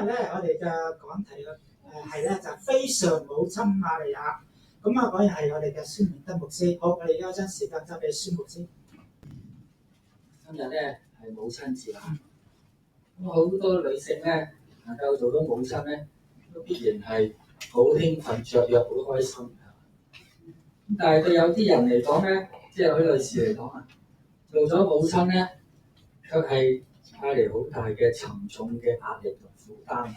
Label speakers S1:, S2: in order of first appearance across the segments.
S1: 日咧，我哋嘅講題係咧就非常母親瑪利亞。咁啊，講嘢係我哋嘅孫明德牧師。好，我哋而家將時間交俾孫牧師。
S2: 今日咧係母親節啦，咁好多女性咧能夠做到母親咧，都必然係好興奮雀躍、好開心。咁但係對有啲人嚟講咧，即係有啲女士嚟講啊，做咗母親咧，卻係帶嚟好大嘅沉重嘅壓力同負擔。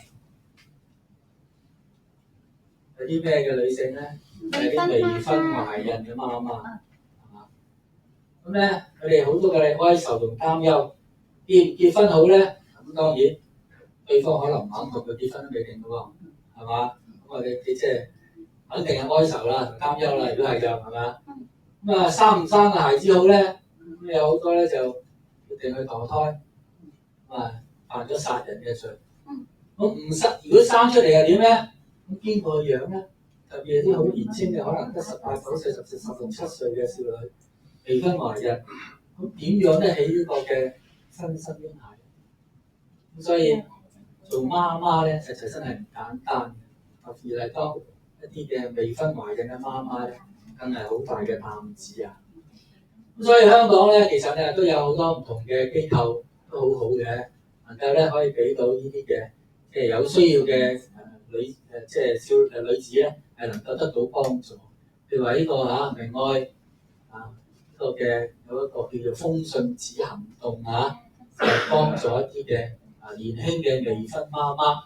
S2: 有啲咩嘅女性咧？係啲未婚懷孕嘅媽媽，係嘛？咁咧，佢哋好多嘅哀愁同擔憂。結唔結婚好咧？咁當然，對方可能唔肯同佢結婚都未定嘅喎，係嘛？咁啊，你即係肯定係哀愁啦、同擔憂啦。如果係就係嘛？咁啊，生唔生個孩子好咧？咁有好多咧就決定去墮胎，犯咗殺人嘅罪。咁唔生，如果生出嚟係點咧？咁邊個養咧？特別係啲好年輕嘅，可能得18、19歲、16、17歲嘅少女，未婚懷孕，咁點養得起呢個嘅新生嬰孩？咁所以做媽媽咧，實在真係唔簡單。特別係當一啲嘅未婚懷孕嘅媽媽咧，更係好大嘅擔子啊！咁所以香港咧，其實咧都有好多唔同嘅機構都好好嘅，能夠咧可以俾到呢啲嘅即係有需要嘅即係女子咧，係能夠得到幫助。譬如話呢個明愛呢個嘅有一個叫做風信子行動就幫助一啲嘅年輕嘅未婚媽媽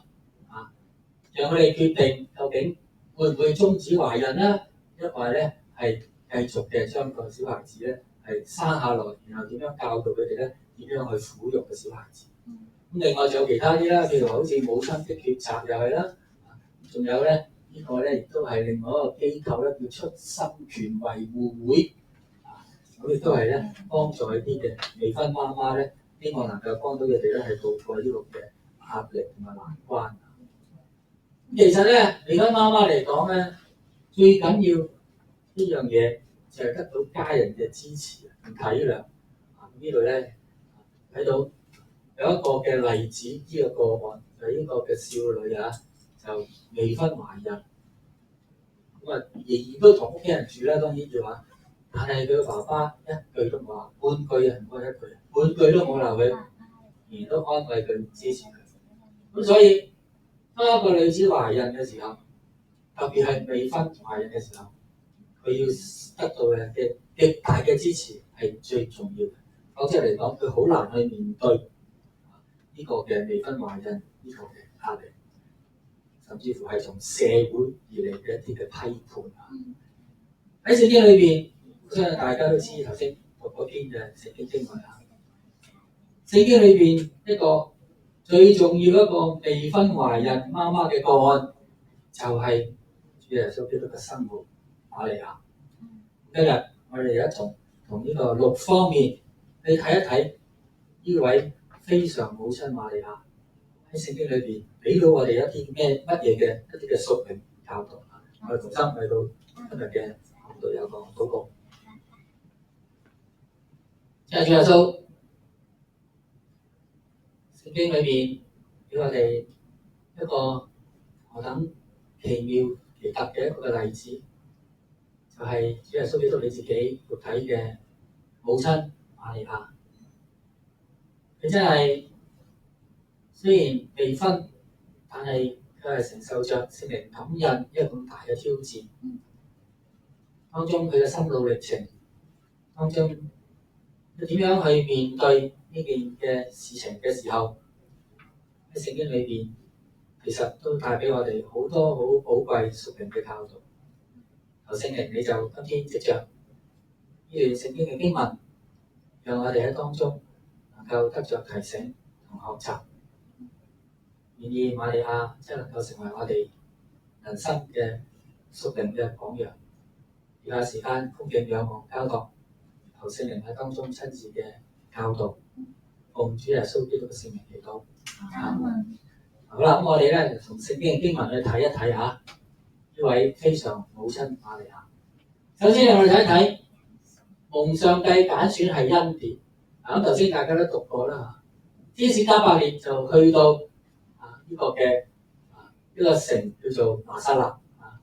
S2: 讓佢哋決定究竟會唔會終止懷孕咧，因為咧係繼續嘅將個小孩子咧係生下來，然後點樣教導佢哋咧點樣去撫育個小孩子。咁另外仲有其他啲啦，譬如好似母親的抉擇又係啦，仲有咧呢個咧亦都係另外一個機構咧叫出生權維護會，咁亦都係咧幫助一啲嘅未婚媽媽咧，希望能夠幫到佢哋咧係渡過呢個嘅壓力同埋難關。其實咧，未婚媽媽嚟講咧，最緊要呢樣嘢就係得到家人嘅支持同體諒。呢度咧睇到有一個嘅例子，呢個個案就係呢個嘅少女就未婚懷孕，咁仍然都同屋企人住啦，當然要話，但係佢爸爸一句都冇話，半句啊唔該一句，半句都冇鬧佢，仍然都安慰佢支持佢。咁所以當一個女子懷孕嘅時候，特別係未婚懷孕嘅時候，佢要得到嘅極大嘅支持係最重要嘅。否則嚟講，佢好難去面對呢個嘅未婚懷孕呢個嘅壓力，甚至乎係從社會而嚟嘅一啲嘅批判。喺聖經裏邊，我相信大家都知頭先讀嗰篇嘅聖經經文聖經裏邊一個最重要一個未婚懷孕媽媽嘅個案，就係主耶穌基督嘅生母瑪利亞。今日我哋一同呢個6方面去睇一睇呢位非常母親瑪利亞喺聖經裏邊俾到我哋一啲乜嘢嘅一啲嘅屬靈教導。我哋重新嚟到今日嘅講道有個禱告。主耶穌，聖經裏邊俾我哋一個何等奇妙奇特嘅一個例子，就係主耶穌基督你自己肉體嘅母親瑪利亞。佢真係雖然未婚，但係佢係承受着聖靈感孕一個咁大嘅挑戰。當中佢嘅心路歷程，當中佢點樣去面對呢件嘅事情嘅時候，喺聖經裏邊其實都帶俾我哋好多好寶貴屬靈嘅教導。求聖靈你就今天藉着呢段聖經嘅經文，讓我哋喺當中能夠得着提醒同學習，願意瑪利亞即係能夠成為我哋人生嘅屬靈嘅榜樣。而家時間恭敬仰望交託，求聖靈喺當中親自嘅教導，奉主耶穌基督嘅聖名祈禱。好啦，咁我哋咧從聖經嘅經文去睇一睇呢位非常母親瑪利亞。首先我哋睇一睇蒙上帝揀選係恩典。咁頭先大家都讀過啦，天使加百列就去到呢個嘅一個城叫做拿撒勒啊。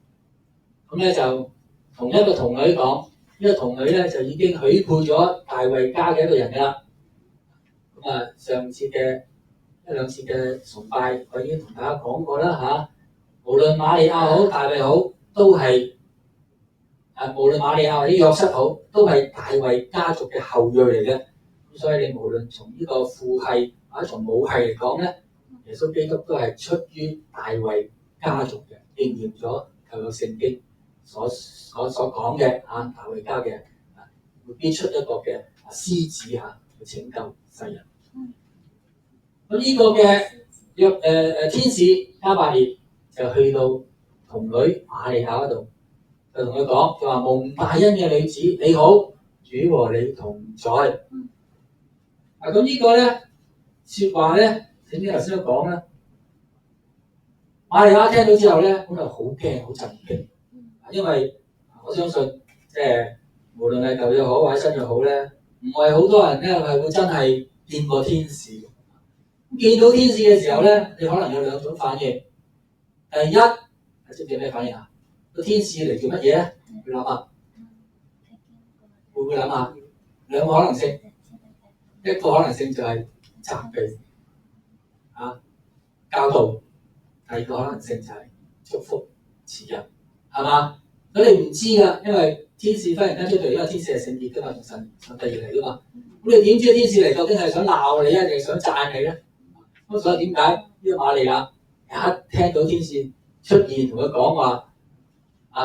S2: 咁咧就同一個童女講，呢個童女咧就已經許配咗大衛家嘅一個人㗎啦。咁啊，上次嘅一兩次嘅崇拜，我已經同大家講過啦嚇。無論瑪利亞好，大衛好，都係無論瑪利亞或者約瑟好，都係大衛家族嘅後裔嚟嘅。咁所以你無論從呢個父系或者從母系嚟講咧，耶穌基督都係出於大衛家族嘅，應驗咗舊約聖經所講嘅大衛家嘅會必出一個嘅獅子去拯救世人。咁呢個嘅天使加百列就去到童女瑪利亞嗰度，就同佢講，佢話蒙大恩嘅女子你好，主和你同在。咁呢個咧説話咧，聖經頭先都講啦。瑪利亞聽到之後咧，咁就好驚好震驚，因為我相信即係無論係舊約好或者新約好咧，唔係好多人咧係會真係見過天使。見到天使嘅時候咧，你可能有兩種反應。第一，知唔知咩反應啊？個天使嚟做乜嘢咧？你諗下，會唔會諗下？兩個可能性，一個可能性就係責備教導，第二個可能性就係祝福慈人，係嘛？咁你唔知㗎，因為天使忽然間出嚟，因為天使係聖潔㗎嘛，從神第二嚟㗎嘛。咁你點知天使嚟究竟係想鬧你啊，定係想讚你咧？咁所以點解呢個瑪利亞一聽到天使出現同佢講話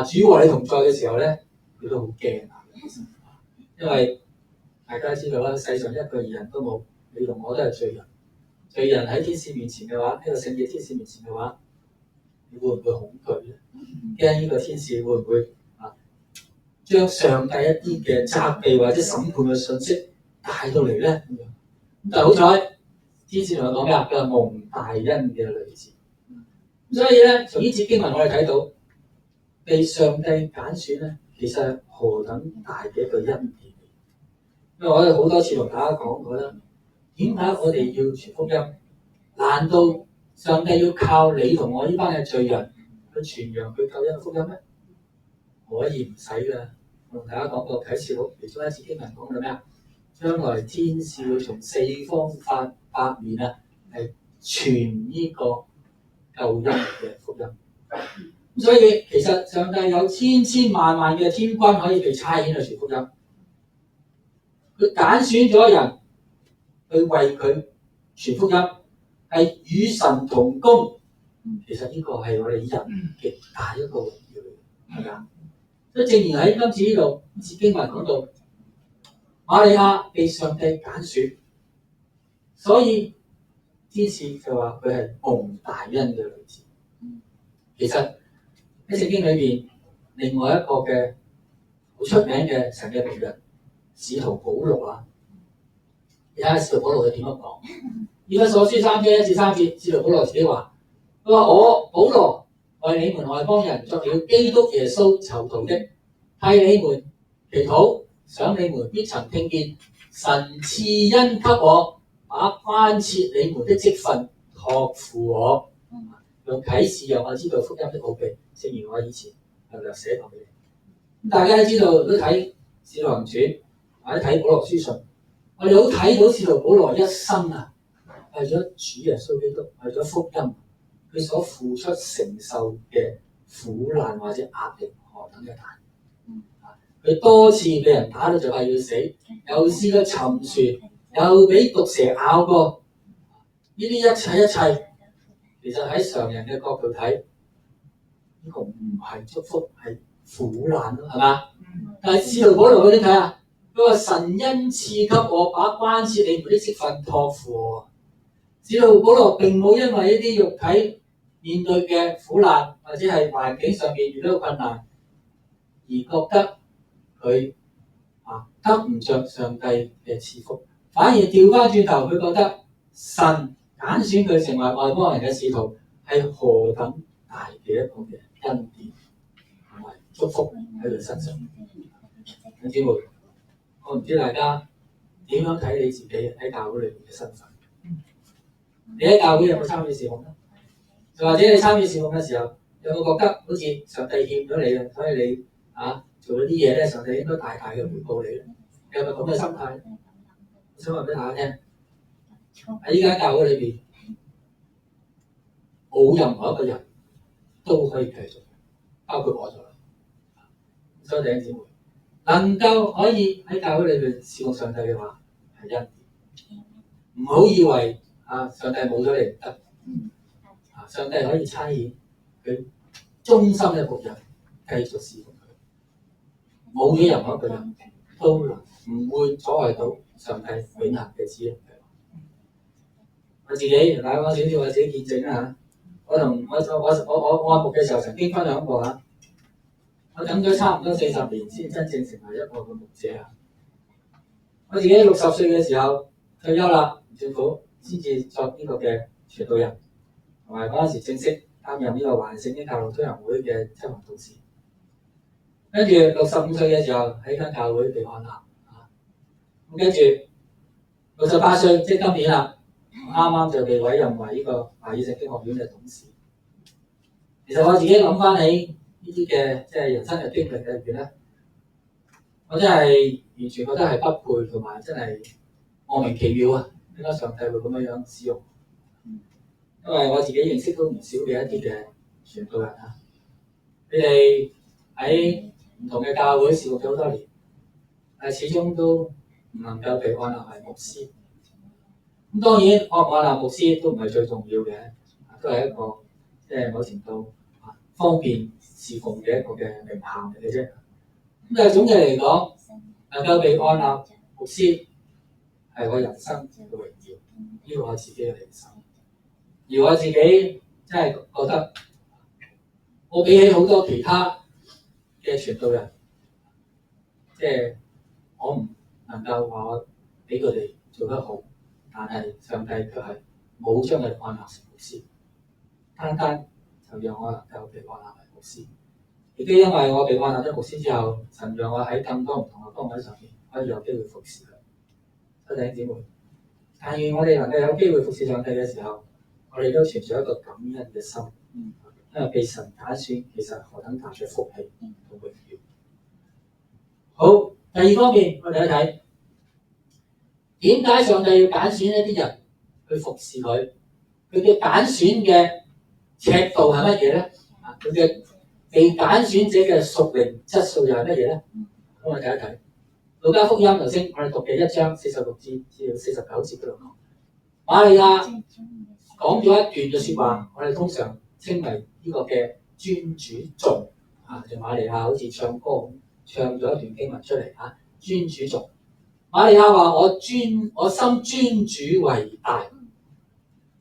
S2: 主和你同在嘅時候咧，佢都好驚，因為大家知道啦，世上一個義人都冇，你同我都係罪人。罪人喺天使面前嘅話，呢個聖潔天使面前嘅話，你會唔會恐懼咧？驚呢個天使會唔會將上帝一啲嘅責備或者審判嘅信息帶到嚟咧？咁但係好彩，天使同佢講咩啊？佢係蒙大恩嘅女子。所以咧，從呢節經文我哋睇到，被上帝揀選咧，其實係何等大嘅一個恩典。因為我哋好多次同大家講過啦，點解我哋要傳福音？難道上帝要靠你同我呢班嘅罪人去傳揚佢救恩嘅福音咩？可以唔使㗎。我同大家講過啟示錄其中一節經文講到咩啊？將來天使會從四方八面係傳呢個救恩嘅福音。所以其實上帝有千千萬萬嘅天軍可以被差遣去傳福音。佢揀選咗人去為佢傳福音，係與神同工。其實呢個係我哋人極大一個榮耀嚟嘅，係咪啊？所以正如喺今次呢度，經文講到瑪利亞被上帝揀選，所以天使就話佢係蒙大恩嘅女子。其實喺聖經裏邊，另外一個嘅好出名嘅神嘅僕人使徒保羅啊，你睇下使徒保羅佢點樣講？以弗所書3章1至3節，使徒保羅自己話：佢話我保羅為你們外邦人作了基督耶穌囚徒的，替你們祈禱，想你們必曾聽見神賜恩給我，把關切你們的職分託付我，用啟示讓我知道福音的奧秘，正如我以前略寫過俾你。大家都知道，都睇《使徒行傳》或者睇保羅書信，我哋好睇到使徒保羅一生為咗主耶穌基督，為咗福音，佢所付出承受嘅苦難或者壓力何等嘅大。佢多次俾人打到就係要死，又試過沉船，又俾毒蛇咬過。呢啲一切，其實喺常人嘅角度睇，呢個唔係祝福，係苦難咯，係嘛？但係使徒保羅佢點睇啊？佢話神恩賜給我，把關切你們的職分託付我。使徒保羅並冇因為一啲肉體面對嘅苦難，或者係環境上面遇到困難，而覺得佢得唔着上帝嘅賜福，反而調翻轉頭，佢覺得神揀選佢成為外邦人嘅使徒，係何等大嘅一個嘅恩典同埋祝福喺佢身上。弟兄姊妹，我唔知大家點樣睇你自己喺教會裏面嘅身份？你喺教會有冇參與事奉咧？又或者你參與事奉嘅時候，有冇覺得好似上帝欠咗你啊？所以你做咗啲嘢咧，上帝應該大大嘅回報你咧？有冇咁嘅心態？我想話俾大家聽，喺依間教會裏邊，冇任何一個人都可以繼續，包括我在內。所以弟兄姊妹，能夠可以喺教會裏邊侍奉上帝嘅話，係恩典。唔好以為上帝冇咗你唔得。上帝可以差遣佢忠心嘅僕人繼續侍奉佢，冇咗任何一個人都唔會阻礙到上帝永恆嘅旨意。我自己同大家講少少我自己見證啦嚇。我按牧嘅時候曾經分享過嚇，我等咗差唔多40年先真正成為一個嘅牧者啊！我自己60歲嘅時候退休啦，政府先至作呢個嘅傳道人。同埋嗰陣時正式擔任呢個華人聖經教導推行會嘅執行董事，跟住65歲嘅時候喺間教會被按立，咁跟住68歲即係今年啦，啱啱就被委任為呢個華語聖經學院嘅董事。其實我自己諗翻起呢啲嘅即係人生嘅經歷裏邊咧，我真係完全覺得係不配，同埋真係莫名其妙啊！點解上帝會咁樣使用？因為我自己認識都唔少嘅一啲嘅傳道人啊，佢哋喺唔同嘅教會侍奉咗好多年，但係始終都唔能夠被按立為牧師。咁當然按唔按立牧師都唔係最重要嘅，都係一個即係某程度方便侍奉嘅一個嘅名銜嚟嘅啫。咁但係總嘅嚟講，能夠被按立牧師係我人生嘅榮耀，呢個我自己嘅理想。而我自己真係覺得，我比起好多其他嘅傳道人，即係我唔能夠話我比佢哋做得好，但係上帝卻係冇將佢按立成牧師，單單就讓我能夠被按立為牧師。亦都因為我被按立咗牧師之後，神讓我喺更多唔同嘅崗位上面可以有機會服侍佢。弟兄姊妹，但願我哋能夠有機會服侍上帝嘅時候，我哋都存在一個感恩嘅心，因為被神揀選，其實何等大嘅福氣同榮耀。好，第二方面，我哋睇睇點解上帝要揀選一啲人去服侍佢？佢嘅揀選嘅尺度係乜嘢咧？佢嘅被揀選者嘅屬靈質素又係乜嘢咧？咁我哋睇一睇《路加福音》頭先我哋讀嘅1章46至49節嗰度講，瑪利亞講咗一段嘅説話，我哋通常稱為呢個嘅尊主頌就瑪利亞好似唱歌咁，唱咗一段經文出嚟尊主頌。瑪利亞話：我心尊主為大。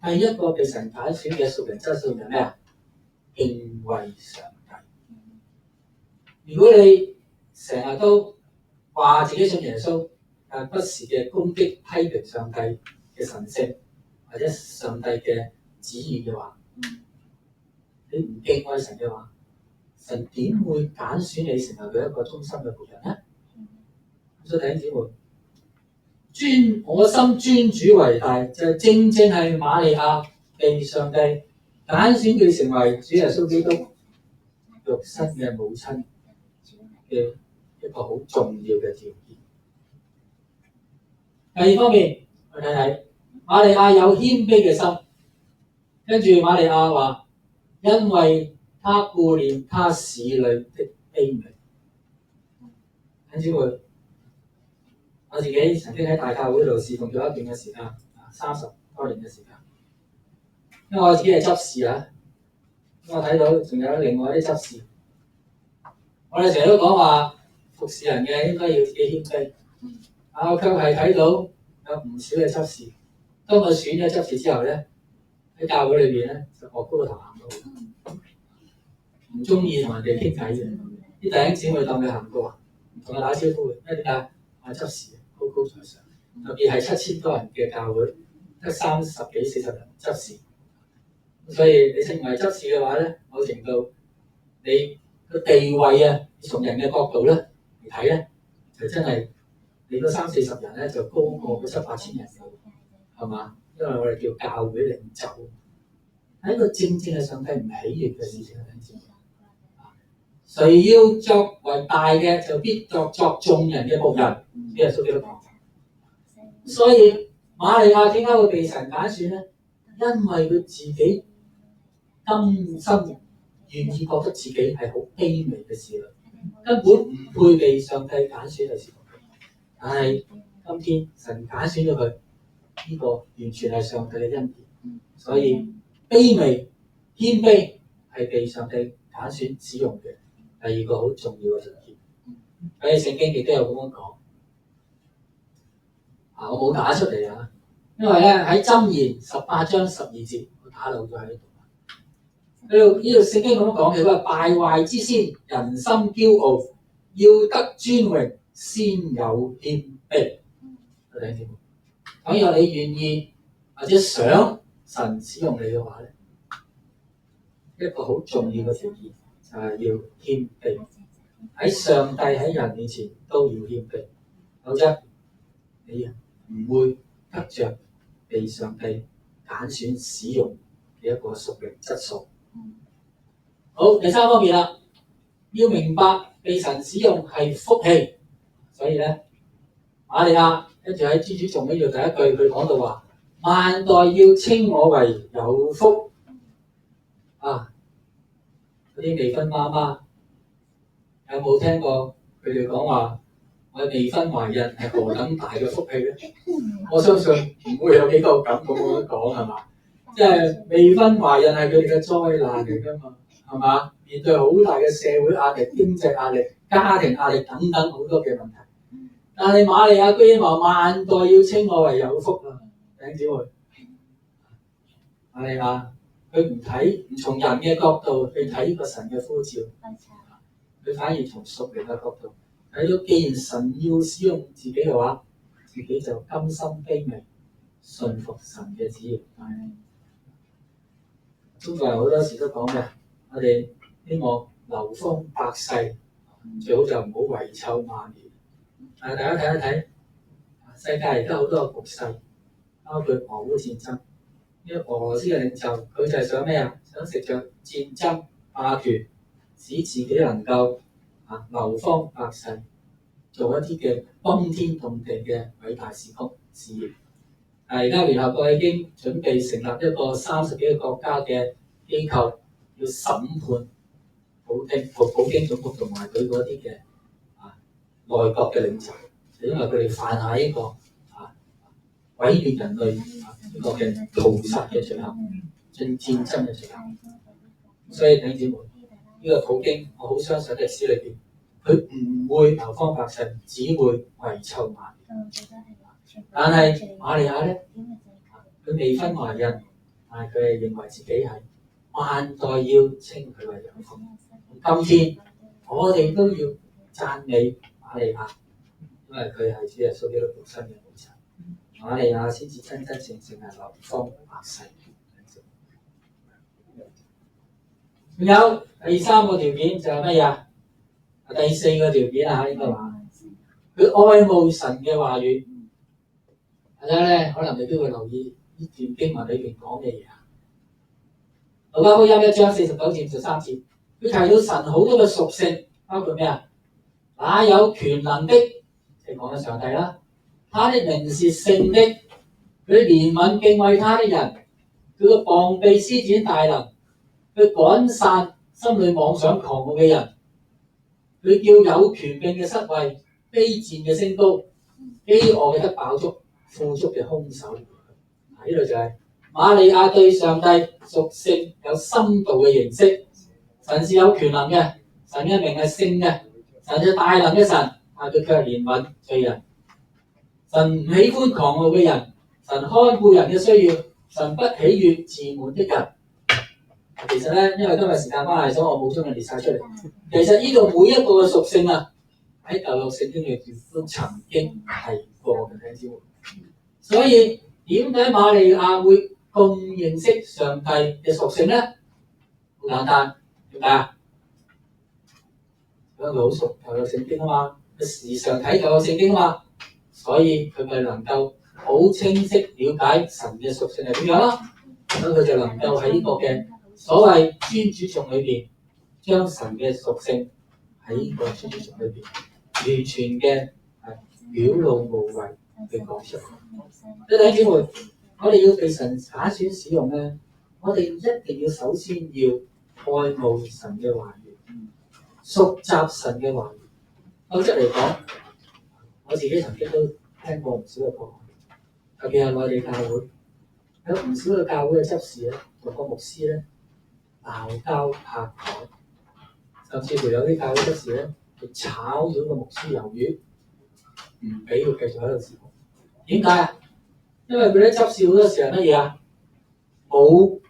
S2: 第一個被神揀選嘅屬靈質素係咩啊？敬畏上帝。如果你成日都話自己信耶穌，但不時嘅攻擊批評上帝嘅神聖，或者上帝嘅旨意嘅話，你唔敬畏神嘅話，神點會揀選你成為佢一個忠心嘅僕人呢？所以弟兄姊妹，我心尊主為大，就正正係瑪利亞被上帝揀選佢成為主耶穌基督肉身嘅母親嘅一個好重要嘅條件。第二方面，我睇睇瑪利亞有謙卑嘅心，跟住瑪利亞話：因為他顧念他使女的卑微。弟兄姊妹，我自己曾經喺大教會度侍奉咗一段嘅時間，30多年嘅時間。因為我自己係執事咁我睇到仲有另外一啲執事。我哋成日都講話服侍人嘅應該要自己謙卑，我卻係睇到有唔少嘅執事，當佢選咗執事之後咧，喺教會裏邊咧就惡高個頭行路，唔中意同人哋傾偈嘅，啲弟兄姊妹當佢行過，唔同佢打招呼嘅，因為點解？我係執事，高高在上，特別係7000多人嘅教會，得30幾40人執事，所以你成為執事嘅話咧，某程度你個地位從人嘅角度咧嚟睇咧，就真係你嗰30、40人咧就高過嗰700、8千人嘅，係嘛？因為我哋叫教會領袖。係一個正正係上帝唔喜悅嘅事情。誰要作為大嘅，就必作眾人嘅僕人。呢係屬基督講。所以瑪利亞點解會被神揀選咧？因為佢自己甘心願意覺得自己係好卑微嘅事啦，根本唔配被上帝揀選嘅事。但係今天神揀選咗佢，呢個完全係上帝嘅恩典。所以卑微謙卑係被上帝揀選使用嘅第二個好重要嘅條件。喺聖經亦都有咁樣講。我冇打出嚟啊，因為咧喺箴言18章12節，我打漏咗喺度。呢度聖經咁講嘅，佢話敗壞之先，人心驕傲，要得尊榮，先有謙卑。弟兄姊妹，倘若你願意或者想神使用你嘅話咧，一個好重要嘅條件就係要謙卑。喺上帝喺人面前都要謙卑，否則你唔會得着被上帝揀選使用嘅一個屬靈質素。好，第三方面啦，要明白被神使用係福氣，所以咧，瑪利亞跟住喺主頌呢度第一句，佢講到話：萬代要稱我為有福。嗰啲未婚媽媽有冇聽過佢哋講話？我未婚懷孕係何等大嘅福氣咧？我相信唔會有幾個咁樣講係嘛？即係未婚懷孕係佢哋嘅災難嚟㗎嘛？係嘛？面對好大嘅社會壓力、經濟壓力、家庭壓力等等好多嘅問題。但係瑪利亞居然話萬代要稱我為有福啊！弟兄姊妹，瑪利亞佢唔從人嘅角度去睇個神嘅呼召，佢反而從屬靈嘅角度睇到，既然神要使用自己嘅話，自己就甘心卑微，順服神嘅旨意。中國人好多時都講嘅，我哋希望流芳百世，最好就唔好遺臭萬年。大家睇一睇，世界而家好多個局勢，包括俄烏戰爭。呢個俄羅斯嘅領袖，佢就係想咩啊？想藉着戰爭霸權，使自己能夠流芳百世，做一啲嘅轟天動地嘅偉大事業。而家聯合國已經準備成立一個30幾個國家嘅機構，要審判普京總統同埋佢嗰啲嘅內閣嘅領袖，因為佢哋犯下呢個毀滅人類呢個嘅屠殺嘅罪行，戰爭嘅罪行。所以弟兄姊妹，呢個普京，我好相信歷史裏邊，佢唔會流芳百世，只會遺臭萬年。但係瑪利亞咧，佢未婚懷孕，但係佢係認為自己係萬代要稱佢為有福。今天我哋都要讚美瑪利亞，因為佢係主耶穌基督獨生嘅母親。瑪利亞先至真真正正係流芳百世。仲有第三個條件就係乜嘢？第四個條件應該話佢愛慕神嘅話語。大家咧可能未必會留意呢段經文裏邊講嘅嘢。路加福音1章49至53節，佢提到神好多嘅屬性，包括咩啊？那有權能的，即係講緊上帝啦。他的名是聖的，佢憐憫敬畏他的人，佢嘅膀臂施展大能，佢趕散心裏妄想狂傲嘅人，佢叫有權柄嘅失位，卑賤嘅升高，飢餓嘅得飽足，富足嘅空手。呢度就係瑪利亞對上帝屬性有深度嘅認識。神是有權能嘅，神嘅名係聖嘅，神係大能嘅神，但佢卻係憐憫罪人。神唔喜歡狂傲嘅人，神看顧人嘅需要，神不喜悅自滿的人。其實咧，因為今日時間關係，所以我冇將佢列晒出嚟。其實呢度每一個嘅屬性喺舊約聖經裏邊都曾經提過嘅，聽知冇？所以點解瑪利亞會咁認識上帝嘅屬性咧？好簡單，點解啊？因為佢好熟舊約聖經啊嘛，佢時常睇舊約聖經啊嘛，所以佢咪能夠好清晰了解神嘅屬性係點樣咯。咁佢就能夠喺呢個嘅所謂尊主頌裏邊，將神嘅屬性喺呢個尊主頌裏邊完全嘅表露無遺去講出嚟。弟兄姊妹，我哋要被神揀選使用咧，我哋一定要首先要愛慕神嘅話語，熟習神嘅話語。否則嚟講，我自己曾經都聽過唔少嘅個案，特別係我哋教會有唔少嘅教會嘅執事咧，同個牧師咧鬧交拍台，甚至乎有啲教會執事咧去炒咗個牧師魷魚，唔俾佢繼續喺度事奉。點解啊？因為佢啲執事好多時候乜嘢啊？冇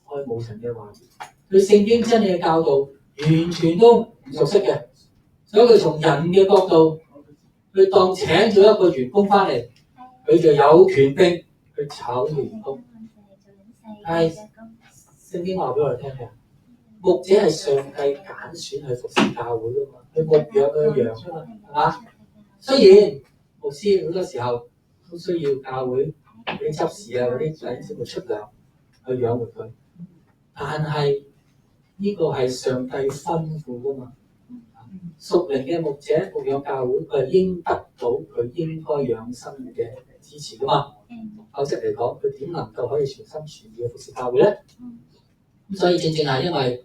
S2: 愛慕神嘅話語，對聖經真理嘅教導完全都唔熟悉嘅，所以佢從人嘅角度，佢當請咗一個員工翻嚟，佢就有權柄去炒呢個員工。但係聖經話俾我哋聽嘅，牧者係上帝揀選去服侍教會噶嘛，去牧養佢嘅羊噶嘛，係嘛？雖然牧師好多時候都需要教會嗰啲執事啊、嗰啲弟兄姊妹出糧去養活佢，但係呢個係上帝吩咐噶嘛。屬靈嘅牧者牧養教會，佢係應得到佢應該養生嘅支持噶嘛。否則嚟講，佢點能夠可以全心全意嘅服侍教會咧？咁所以正正係因為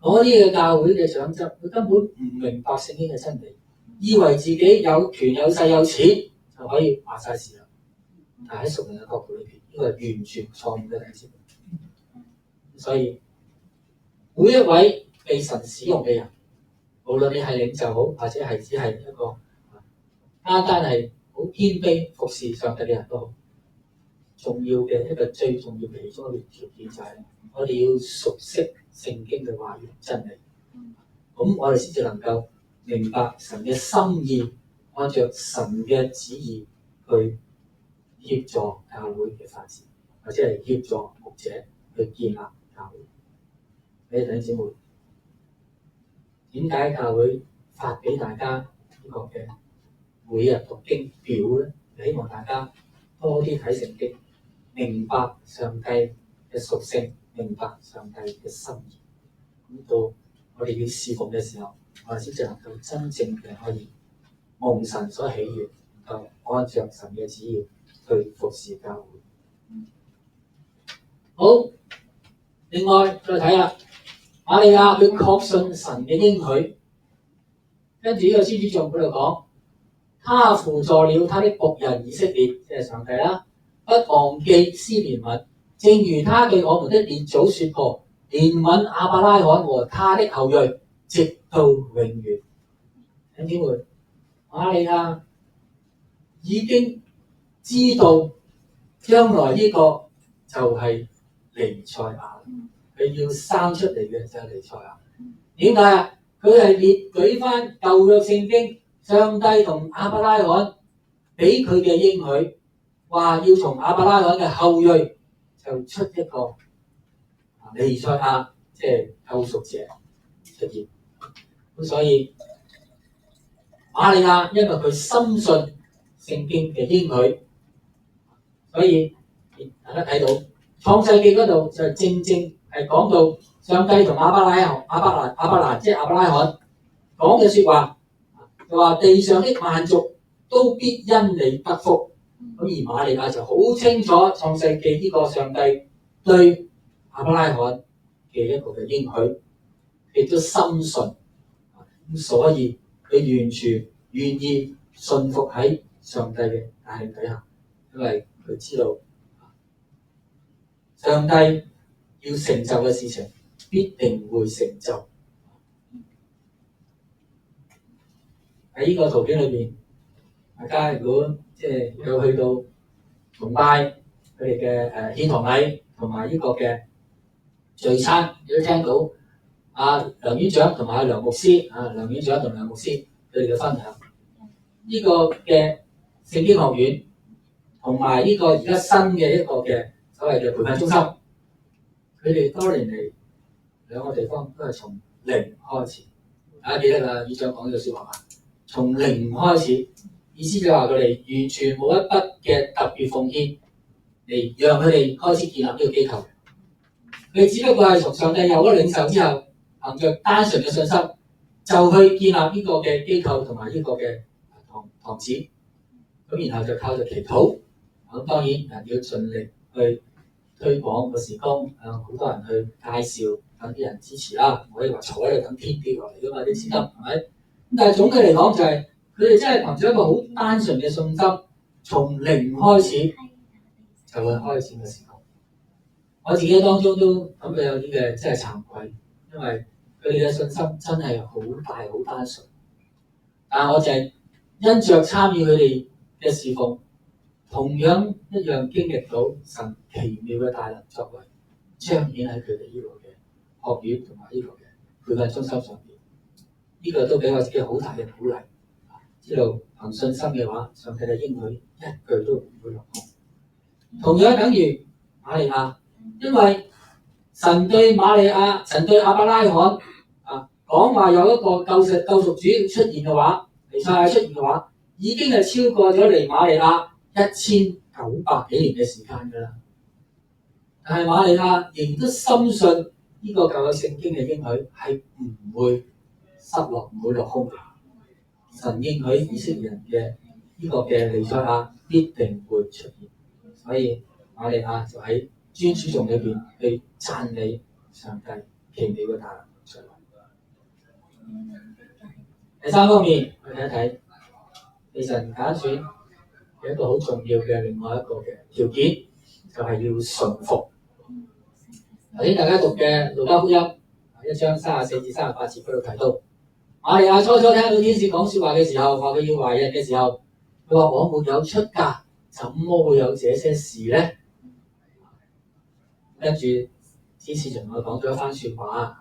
S2: 嗰啲嘅教會嘅長執，佢根本唔明白聖經嘅真理，以為自己有權有勢有錢就可以話晒事啦。但係喺屬靈嘅角度裏邊，呢個係完全錯誤嘅例子。所以每一位被神使用嘅人，無論你係領袖好，或者係只係一個單單係好謙卑服侍上帝嘅人都好，重要嘅一個最重要嘅其中一個條件就係我哋要熟悉聖經嘅話語真理，咁我哋先至能夠明白神嘅心意，按照神嘅旨意去協助教會嘅發展，或者係協助牧者去建立教會。你弟兄姊妹，點解教會發俾大家呢個嘅每日讀經表咧？希望大家多啲睇聖經，明白上帝嘅屬性，明白上帝嘅心意。咁到我哋要侍奉嘅時候，我哋先至能夠真正嘅可以蒙神所喜悅，能夠按照神嘅旨意去服侍教會。好，另外再睇下瑪利亞，佢確信神嘅應許，跟住呢個先知仲喺度講，他扶助了他的僕人以色列，即係上帝啦，不忘記施憐憫，正如他對我們的列祖說過，憐憫亞伯拉罕和他的後裔，直到永遠。弟兄姊妹，瑪利亞已經知道將來呢個就係彌賽亞，佢要生出嚟嘅就係彌賽亞。點解啊？佢係列舉翻舊約聖經，上帝同亞伯拉罕俾佢嘅應許，話要從亞伯拉罕嘅後裔就出一個彌賽亞，即係救贖者出現。咁所以瑪利亞因為佢深信聖經嘅應許，所以大家睇到創世記嗰度就正正係講到上帝同亞伯蘭即係亞伯拉罕講嘅説話，就話地上的萬族都必因你得福。咁而瑪利亞就好清楚創世記呢個上帝對亞伯拉罕嘅一個嘅應許，亦都深信，咁所以佢完全願意信服喺上帝嘅帶領底下，因為佢知道上帝要成就嘅事情必定會成就。喺呢個圖片裏邊，大家如果即係有去到崇拜佢哋嘅獻堂禮同埋呢個嘅聚餐，你都聽到梁院長同埋梁牧師梁院長同梁牧師佢哋嘅分享。呢個嘅聖經學院同埋呢個而家新嘅一個嘅所謂嘅培訓中心，佢哋多年嚟兩個地方都係從零開始。大家記得院長講呢句説話嘛？從零開始，意思就係話佢哋完全冇一筆嘅特別奉獻，嚟讓佢哋開始建立呢個機構。佢只不過係從上帝有咗領受之後，憑着單純嘅信心，就去建立呢個嘅機構同埋呢個嘅堂子。咁然後就靠著祈禱。咁當然人要盡力去推廣個事工，好多人去介紹，等啲人支持啦。唔可以話坐喺度等天跌落嚟㗎嘛，啲資金係咪？咁但係總體嚟講就係佢哋真係憑住一個好單純嘅信心，從零開始就會開始個事工。我自己當中都感覺有啲嘅真係慚愧，因為佢哋嘅信心真係好大好單純。但係我就係因着參與佢哋嘅侍奉，同樣一樣經歷到神奇妙嘅大能作為，彰顯喺佢哋呢個嘅學院同埋呢個嘅培訓中心上邊。呢個都俾我自己好大嘅鼓勵。知道憑信心嘅話，上帝嘅應許一句都唔會落空。同樣等於瑪利亞，因為神對亞伯拉罕講話有一個救贖主出現嘅話，彌賽亞出現嘅話，已經係超過咗嚟瑪利亞1900幾年嘅時間㗎啦。但係瑪利亞仍都深信呢個舊約聖經嘅應許係唔會失落，唔會落空嘅。神應許以色列人嘅呢個嘅彌賽亞必定會出現，所以瑪利亞就喺尊主頌裏邊去讚美上帝奇妙嘅大能作為。第三方面，我睇一睇被神揀選嘅一個好重要嘅另外一個嘅條件，就係要順服。頭先大家讀嘅路加福音1章34至38節嗰度提到，瑪利亞初聽到天使講説話嘅時候，話佢要懷孕嘅時候，佢話我沒有出嫁，怎麼會有這些事呢？跟住天使就同佢講咗一番説話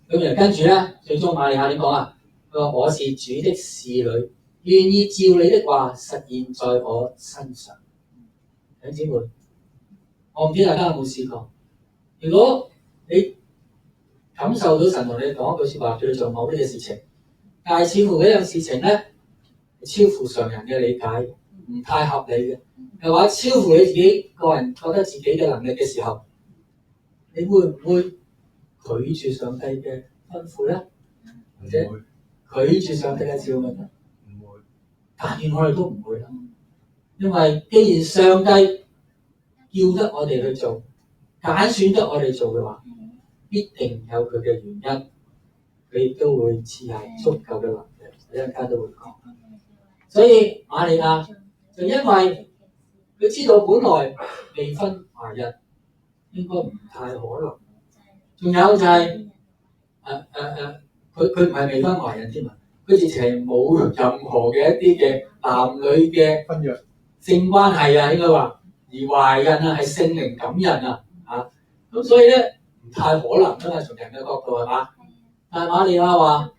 S2: 咁跟住咧，最終瑪利亞點講啊？佢話我是主的使女，願意照你的話實現在我身上。弟兄姊妹，我唔知大家有冇試過，如果你感受到神同你講一句説話，叫你做某啲嘅事情，但係似乎呢樣事情咧超乎常人嘅理解，唔太合理嘅，又或者超乎你自己個人覺得自己嘅能力嘅時候，你會唔會拒絕上帝嘅吩咐咧？或者拒絕上帝嘅召命咧？唔會。但願我哋都唔會啦，因為既然上帝叫得我哋去做，揀選得我哋做嘅話，必定有佢嘅原因，佢亦都會賜下足夠嘅能力，一陣間都會講。所以瑪利亞就因為佢知道本來未婚懷孕應該唔太可能，仲有就係佢唔係未婚懷孕添啊，佢直情係冇任何嘅一啲嘅男女嘅婚約性關係啊，應該話而懷孕啊係聖靈感孕啊咁所以咧唔太可能㗎嘛，從人嘅角度係嘛？但係瑪利亞話，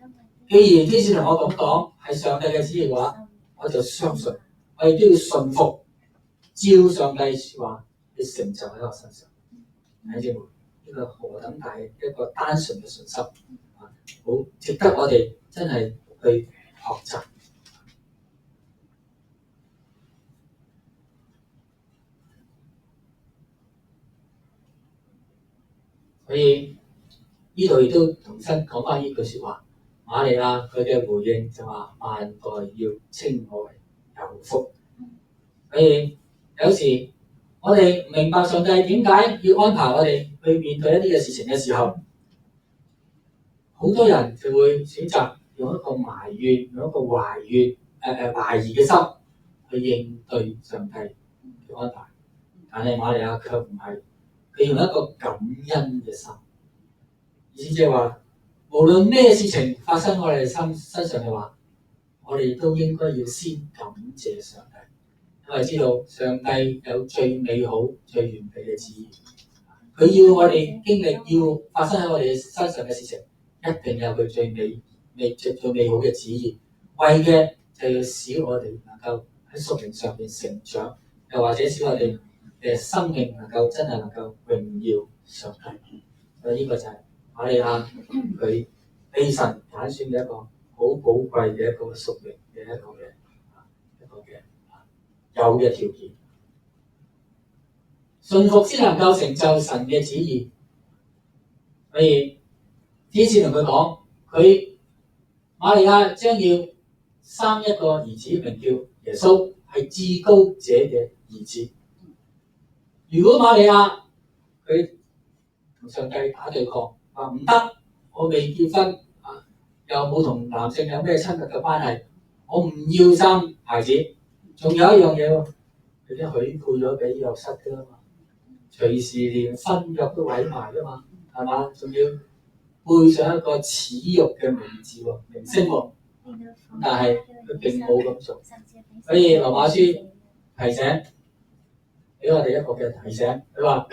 S2: 既然天使同我咁講係上帝嘅旨意嘅話，我就相信，我亦都要順服，照上帝説話去成就喺我身上。睇住呢個何等大一個單純嘅信心好值得我哋真係去學習。所以呢度亦都重新講翻呢句説話，瑪利亞佢嘅回應就話：萬代要稱我為有福。所以有時我哋唔明白上帝點解要安排我哋去面對一啲嘅事情嘅時候，好多人就會選擇用一個埋怨、用一個懷疑嘅心去應對上帝嘅安排。但係瑪利亞卻唔係，佢用一個感恩嘅心，意思即係話，無論咩事情發生喺我哋身上嘅話，我哋都應該要先感謝上帝，因為知道上帝有最美好、最完美嘅旨意。佢要我哋經歷，要發生喺我哋身上嘅事情，一定有佢最美好嘅旨意，為嘅就要使我哋能夠喺屬靈上面成長，又或者使我哋嘅生命能夠真係能夠榮耀上帝。所以呢個就係瑪利亞佢被神揀選嘅一個好寶貴嘅一個屬靈嘅一個嘅有嘅條件。信服先能夠成就神嘅旨意。所以天使同佢講，瑪利亞將要生一個兒子，名叫耶穌，係至高者嘅兒子。如果瑪利亞佢同上帝打對抗，話唔得，我未結婚又冇同男性有咩親密嘅關係，我唔要生孩子。仲有一樣嘢喎，佢已經許配咗俾約瑟㗎啦嘛，隨時連婚約都毀埋㗎嘛，係嘛？仲要背上一個恥辱嘅名字喎，名聲喎。但係佢並冇咁做，所以羅馬書提醒俾我哋一個嘅提醒，佢話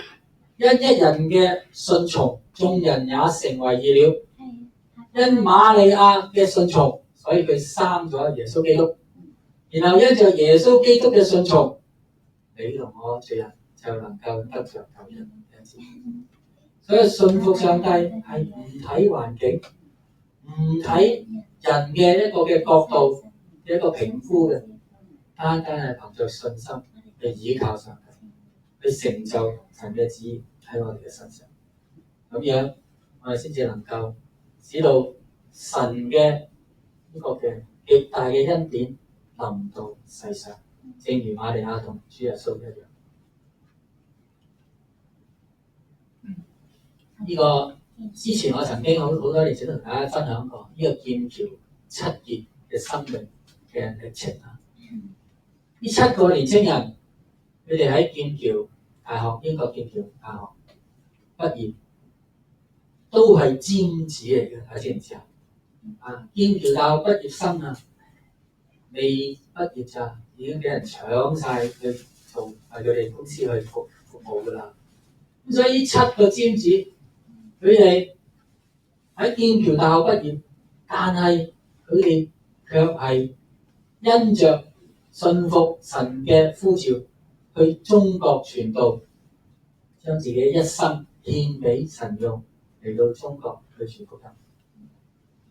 S2: 因一人嘅順從，眾人也成為義了。因瑪利亞嘅順從，所以佢生咗耶穌基督。然後因着耶穌基督嘅順從，你同我罪人就能夠得着救恩。所以信服上帝係唔睇環境，唔睇人嘅一個嘅角度一個評估嘅，單單係憑着信心去倚靠上帝，去成就神嘅旨意喺我哋嘅身上。咁樣我哋先至能夠使到神嘅呢個嘅極大嘅恩典臨到世上，正如瑪利亞同主耶穌一樣。呢個之前我曾經好多年前同大家分享過呢個劍橋七傑嘅生命嘅歷程啊！呢7個年青人，佢哋喺劍橋大學，英國劍橋大學畢業，都係尖子嚟嘅，大家知唔知啊？劍橋大學畢業生啊，未畢業咋，已經俾人搶晒去做佢哋公司去服務㗎啦。咁所以呢7個尖子，佢哋喺劍橋大學畢業，但係佢哋卻係因着信服神嘅呼召，去中國傳道，將自己一生獻俾神用，嚟到中國去傳福音。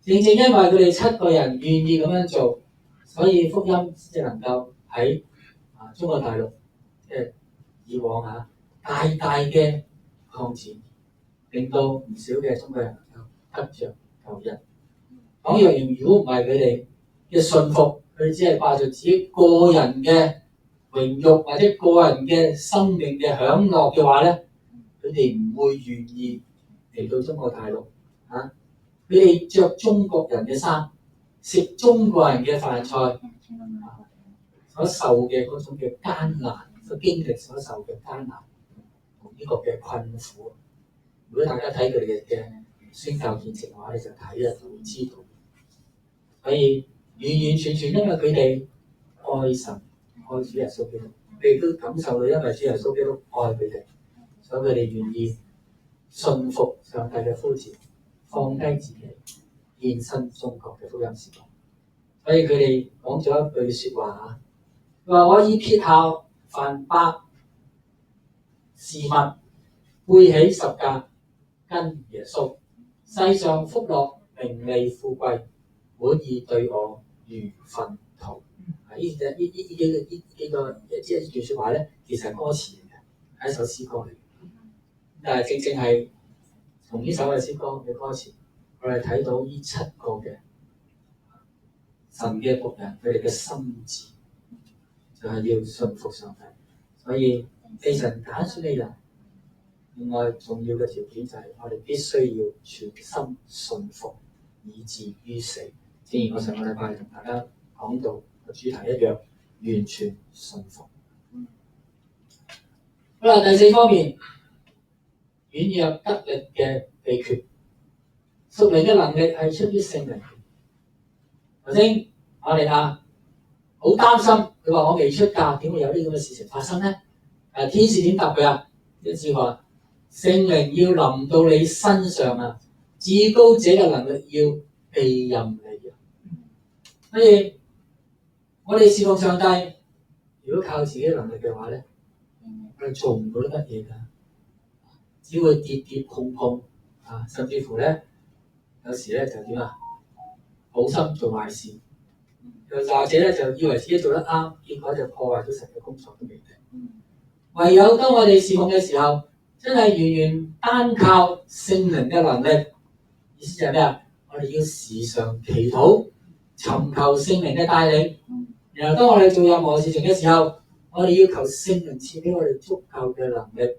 S2: 正正因為佢哋7個人願意咁樣做，所以福音先能夠喺中國大陸以往大大嘅擴展，令到唔少嘅中國人能夠得着救恩。講若如果唔係佢哋嘅信服，佢哋只係掛住自己個人嘅榮辱或者個人嘅生命嘅享樂嘅話咧，佢哋唔會願意嚟到中國大陸佢哋着中國人嘅衫，食中國人嘅飯菜，所受嘅嗰種嘅艱難，所經歷所受嘅艱難同呢個嘅困苦。如果大家睇佢哋嘅宣教見證嘅話，你就睇啦，就會知道。所以完完全全因為佢哋愛神、愛主耶穌基督，佢哋都感受到因為主耶穌基督愛佢哋，所以佢哋願意信服上帝嘅呼召，放低自己，獻身中國嘅福音事工。所以佢哋講咗一句説話佢話：我已撇下凡百事物，背起十架，跟耶穌。世上福樂、名利、富貴，滿意對我如糞土。呢幾個一句説話咧，其實係歌詞嚟嘅，係一首詩歌嚟。但係正正係從呢首嘅詩歌嘅歌詞，我哋睇到呢7個嘅神嘅僕人，佢哋嘅心志就係要信服上帝。所以被神揀選嘅人，另外重要嘅條件就係我哋必須要全心信服，以至於死。正如我上個禮拜同大家講到嘅主題一樣，完全信服。好啦，第4方面，軟弱得力嘅秘訣。屬靈嘅能力係出於聖靈。頭先瑪利亞好擔心，佢話我未出嫁，點會有呢咁嘅事情發生咧？天使點答佢啊？一次話聖靈要臨到你身上啊，至高者嘅能力要庇蔭你啊。所以我哋侍奉上帝，如果靠自己嘅能力嘅話咧，我哋做唔到啲乜嘢㗎，只會跌跌碰碰甚至乎咧，有時咧就點好心做壞事，又或者咧就以為自己做得啱，結果就破壞咗神嘅工作都未定。唯有當我哋侍奉嘅時候，真係完全單靠聖靈嘅能力。意思就係咩啊？我哋要時常祈禱，尋求聖靈嘅帶領。然後當我哋做任何事情嘅時候，我哋要求聖靈賜俾我哋足夠嘅能力，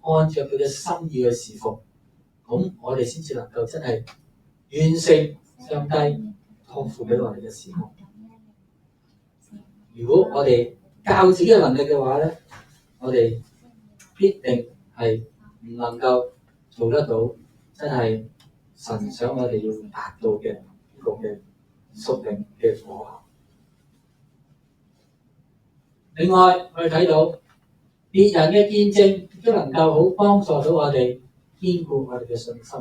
S2: 按照佢嘅心意去侍奉。咁我哋先至能夠真係完成上帝託付俾我哋嘅侍奉。如果我哋靠自己嘅能力嘅話咧，我哋必定係唔能夠做得到真係神想我哋要達到嘅一個嘅屬靈嘅果效。另外，我哋睇到別人嘅見證亦都能夠好幫助到我哋堅固我哋嘅信心。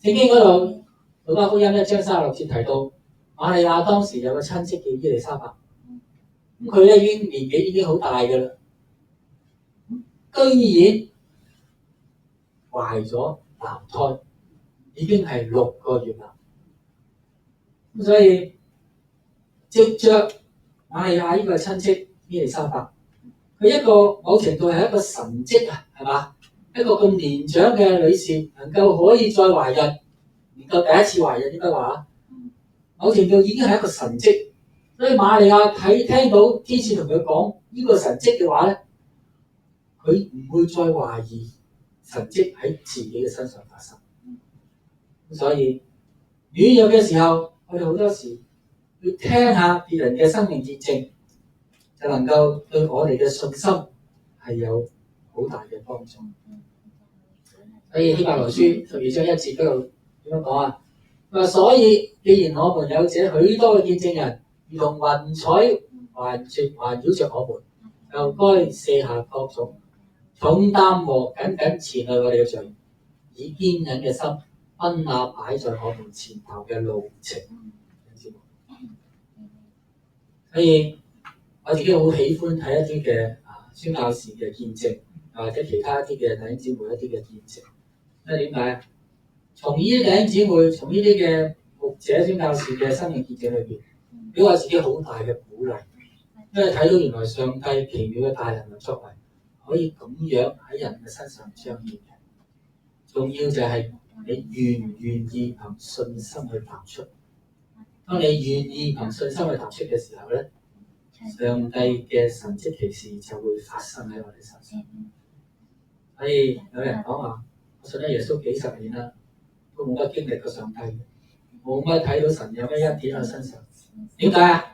S2: 聖經嗰度路加福音1章36節提到，瑪利亞當時有個親戚叫伊利沙伯，咁佢咧年紀已經好大㗎啦，居然懷咗男胎，已經係6個月啦。咁所以藉着瑪利亞呢個親戚伊利沙伯，佢一個某程度係一個神蹟啊，係嘛？一個咁年長嘅女士能夠可以再懷孕，能夠第一次懷孕應該話，某程度已經係一個神蹟。所以瑪利亞聽到天使同佢講呢個神蹟嘅話咧，佢唔會再懷疑神蹟喺自己嘅身上發生。所以軟弱嘅時候，我哋好多時要聽下別人嘅生命見證，就能夠對我哋嘅信心係有好大嘅幫助。所以希伯來書12章1節嗰度點樣講啊？佢話：所以既然我們有這許多嘅見證人，如同雲彩環繞着我們，就該卸下各種重擔和緊緊纏累我哋嘅罪，以堅忍嘅心奔那擺在我們前頭嘅路程。所以我自己好喜歡睇一啲嘅宣教士嘅見證，或者其他一啲嘅弟兄姊妹一啲嘅見證。因為點解啊？從呢啲弟兄姊妹，從呢啲嘅牧者宣教士嘅生命見證裏邊，俾我自己好大嘅鼓勵。因為睇到原來上帝奇妙嘅大能嘅作為，可以咁樣喺人嘅身上彰顯嘅。重要就係你願唔願意憑信心去踏出。當你願意憑信心去踏出嘅時候咧，上帝嘅神蹟奇事就會發生喺我哋身上。所以有人講話：我信咗耶穌幾十年啦，都冇乜經歷過上帝，冇乜睇到神有咩恩典喺身上。點解啊？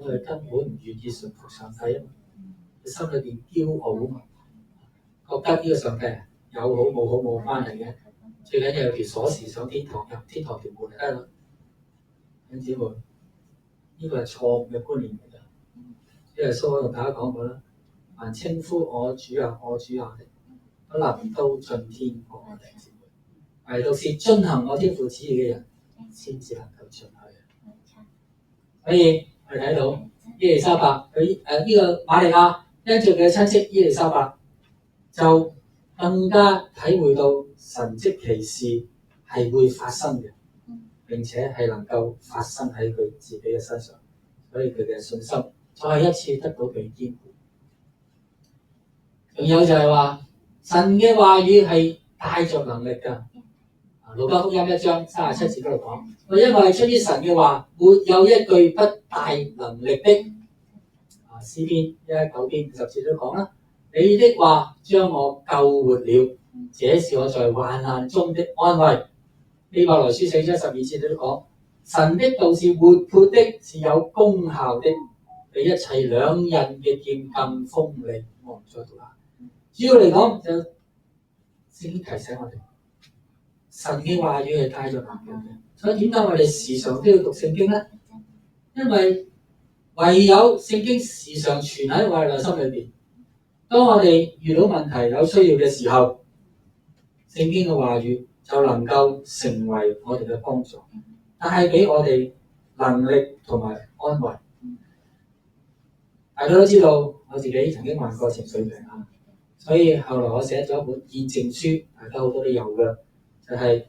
S2: 因為根本唔願意順服上帝啊嘛，佢心裏邊驕傲啊嘛，覺得呢個上帝有好冇好冇關係嘅，最緊要有條鎖匙上天堂，入天堂條門就得啦。弟兄姊妹，呢個係錯誤嘅觀念嚟㗎。耶穌同大家講過啦，凡稱呼我主啊我主啊的，都能都進天國嘅。弟兄姊妹，唯獨是遵行我天父旨意嘅人，先至能夠進去。所以我哋睇到伊利沙伯佢呢個瑪利亞因著佢嘅親戚伊利沙伯，就更加體會到神蹟奇事係會發生嘅，並且係能夠發生喺佢自己嘅身上，所以佢嘅信心再一次得到被堅固。仲有就係話神嘅話語係帶着能力㗎。路加福音1章37節嗰度講：因為出於神嘅話，沒有一句不帶能力的。詩篇119篇50節都講啦：你的話將我救活了，這是我在患難中的安慰。希伯來書4章12節都講：神的道是活潑的，是有功效的，比一切兩刃嘅劍更鋒利。我唔再讀啦。主要嚟講就聖經提醒我哋，神嘅話語係帶著能力嘅。所以點解我哋時常都要讀聖經咧？因為唯有聖經時常存喺我哋內心裏邊。當我哋遇到問題有需要嘅時候，聖經嘅話語就能夠成為我哋嘅幫助，帶俾我哋能力同埋安慰。大家都知道我自己曾經患過情緒病啊，所以後來我寫咗一本見證書，大家好多都有嘅，就係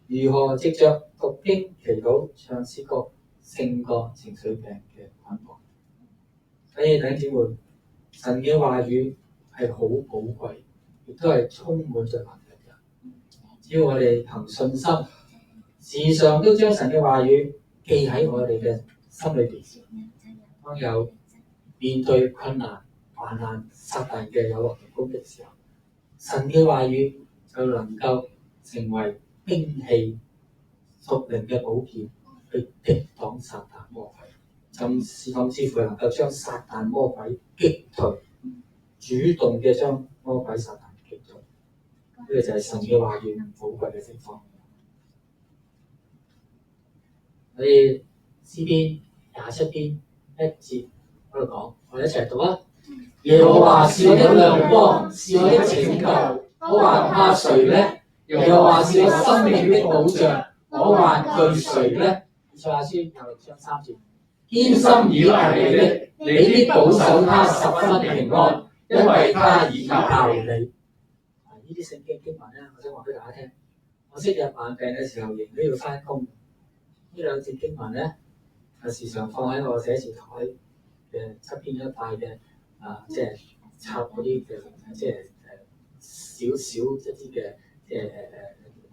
S2: 如何藉着讀經、祈禱、唱詩歌勝過情緒病嘅捆綁。所以弟兄姊妹，神嘅話語係好寶貴，亦都係充滿着能力嘅。只要我哋憑信心，時常都將神嘅話語記喺我哋嘅心裏邊。當有面對困難、患難、撒但嘅誘惑同攻擊嘅時候，神嘅話語就能夠成為兵器、屬靈嘅寶劍，去擊擋撒但魔鬼，甚至乎能夠將撒但魔鬼擊退，主動嘅將魔鬼撒但擊退。呢個就係神嘅話語寶貴嘅地方。所以詩篇27篇1節嗰度講，我哋一齊讀啊！耶和華是我的亮光，是我的拯救，我還怕誰呢？耶和華是我生命的保障，我還懼誰呢？以賽亞書6章3節，堅心倚賴你的，你的保守他十分平安，因為他倚靠你。呢啲聖經經文咧，我想話俾大家聽。我昔日患病嘅時候，仍都要翻工。呢兩節經文咧，時常放喺我寫字台嘅側邊一塊嘅即係插嗰啲嘅即係少少一啲嘅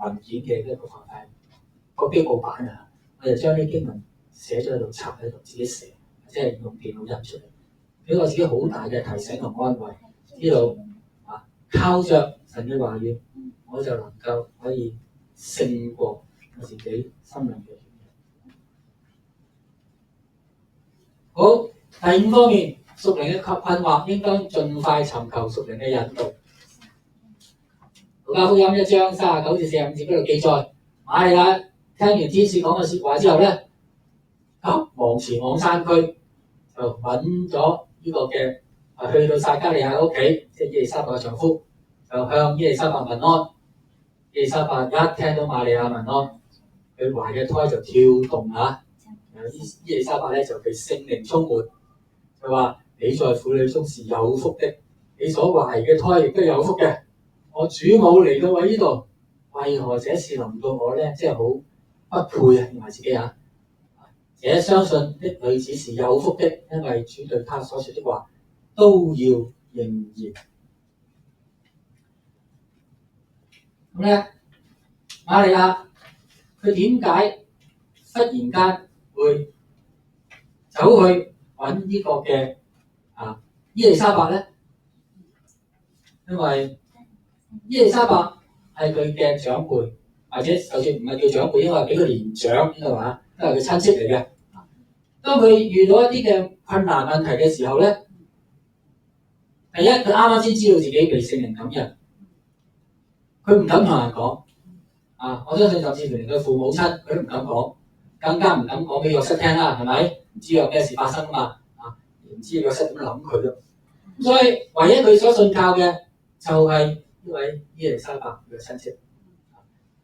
S2: 文件嘅一個範圍個標報板啊，我就將啲經文寫咗喺度，插喺度自己寫，即係用電腦印出嚟，俾我自己好大嘅提醒同安慰。知道靠着神嘅話語，我就能夠可以勝過我自己心靈嘅軟弱。好，第5方面，屬靈嘅困惑應當盡快尋求屬靈嘅引導。路加福音1章39至45節嗰度記載，瑪利亞聽完天使講嘅説話之後咧，急忙前往山區，就揾咗呢個嘅去到撒迦利亞屋企，即係伊麗莎白嘅丈夫，就向伊麗莎白問安。伊麗莎白一聽到瑪利亞問安，佢懷嘅胎就跳動啊！伊麗莎白咧就被聖靈充滿，就話：你在婦女中是有福的，你所懷嘅胎亦都有福嘅。我主母嚟到我呢度，為何這事臨到我咧？即係好不配啊！認為自己啊，這相信的女子是有福的，因為主對她所說的話都要應驗。咁咧，瑪利亞佢點解忽然間會走去揾呢個嘅伊麗莎白咧？因為伊麗莎白係佢嘅長輩，或者就算唔係叫長輩，應該係幾個年長，應該話都係佢親戚嚟嘅。當佢遇到一啲嘅困難問題嘅時候咧，第一佢啱啱先知道自己被聖靈感孕，佢唔敢同人講。我相信甚至乎連佢父母親佢都唔敢講，更加唔敢講俾約瑟聽啦，係咪？唔知有咩事發生嘛？唔知約瑟點諗佢咯。所以唯一佢所信靠嘅就係呢位伊麗莎白嘅親戚。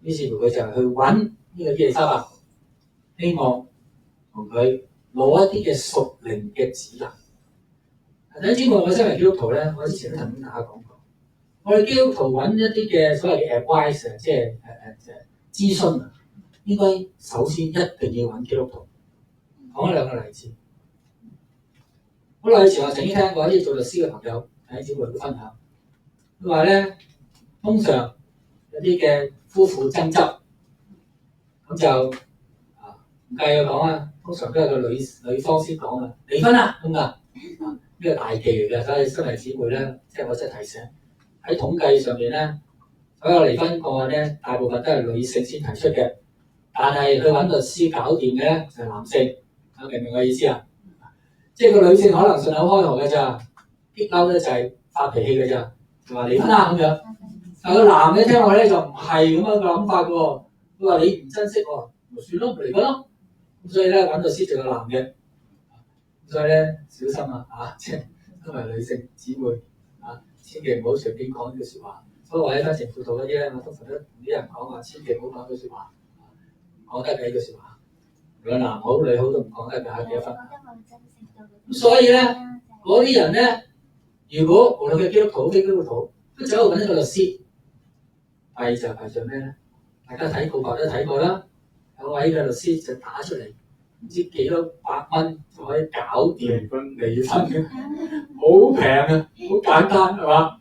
S2: 於是乎佢就去揾呢個伊麗莎白，希望同佢攞一啲嘅屬靈嘅指引。弟兄姊妹，我身為基督徒咧，我之前都曾經同大家講過，我哋基督徒揾一啲嘅所謂嘅 advice， 即係諮詢啊，應該首先一定要揾基督徒。講兩個例子。好耐以前我曾經聽過一啲做律師嘅朋友喺姊妹會分享，佢話咧，通常有啲嘅夫婦爭執，咁就唔計佢講啊，通常都係個女方先講啊，離婚啦咁啊，呢個大忌嚟嘅。所以身為姊妹咧，即係我真係提醒喺統計上面咧，所有離婚個案咧，大部分都係女性先提出嘅，但係去揾律師搞掂嘅咧就係男性。明唔明我意思啊？即係個女性可能順口開河嘅咋，激嬲咧就係發脾氣嘅咋，就話離婚啦咁樣。但係個男嘅聽落咧就唔係咁樣嘅諗法嘅喎，佢話你唔珍惜喎，咪算咯，離婚咯。咁所以咧揾律師做個男嘅，所以咧小心啊！即係因為女性姊妹千祈唔好隨便講呢句説話。所以我喺婚前輔導嗰啲咧，我通常都同啲人講話，千祈唔好講呢句説話，講得嘅呢句説話。無論男好女好都唔講得㗎，幾多分？咁所以咧，嗰啲人咧，如果無論佢基督徒非基督徒，都走去揾一個律師，弊就咩咧？大家睇報告都睇過啦，有位嘅律師就打出嚟唔知幾多百蚊就可以搞掂離婚嘅，好平啊，好簡單係嘛？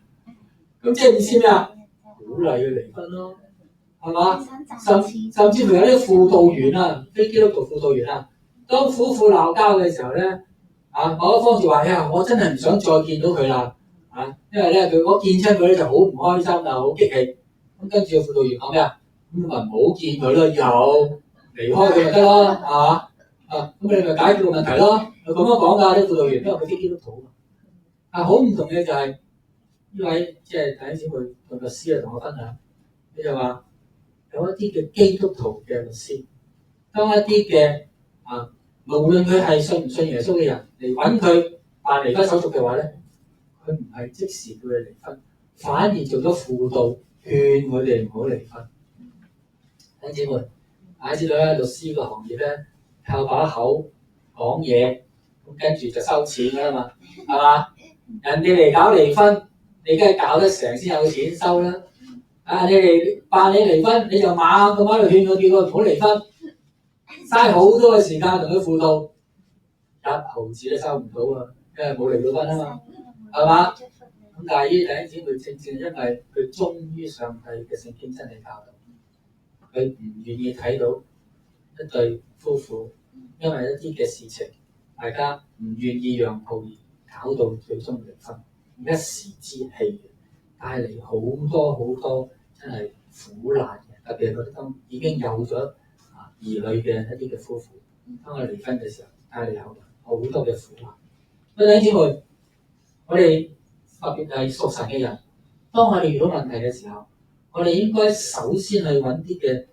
S2: 咁即係意思咩啊？鼓勵佢離婚咯，係嘛？甚至乎有啲輔導員啊，非基督徒輔導員啊，當夫婦鬧交嘅時候咧，某一方就話：呀，我真係唔想再見到佢啦，因為咧我見親佢咧就好唔開心啊，好激氣。咁跟住個輔導員講咩啊？咁咪唔好見佢咯，以後離開佢咪得咯，係嘛？咁你咪解決個問題咯。佢咁樣講㗎，啲輔導員，因為佢非基督徒啊。好唔同嘅就係呢位即係弟兄姊妹同律師啊，同我分享，佢就話有一啲嘅基督徒嘅律師，當一啲嘅無論佢係信唔信耶穌嘅人嚟揾佢辦離婚手續嘅話咧，佢唔係即時叫佢離婚，反而做咗輔導，勸佢哋唔好離婚。弟兄姊妹，大家知道咧，律師個行業咧靠把口講嘢，咁跟住就收錢㗎啦嘛，係嘛？人哋嚟搞離婚，你梗係搞得成先有錢收啦。你嚟辦你離婚，你就猛咁喺度勸佢，叫佢唔好離婚，嘥好多嘅時間同佢輔導，一毫子都收唔到啊，因為冇離到婚啊嘛，係嘛？咁但係呢啲弟兄姊妹正正因為佢忠於上帝嘅聖經真理教導，佢唔願意睇到一對夫婦因為一啲嘅事情，大家唔願意讓步而搞到最終離婚，一時之氣帶嚟好多好多真係苦難嘅，特別係嗰啲當已經有咗兒女嘅一啲嘅夫婦，當佢離婚嘅時候帶嚟好多嘅苦難。所以弟兄姊妹，我哋特別係屬神嘅人，當我哋遇到問題嘅時候，我哋應該首先去揾啲嘅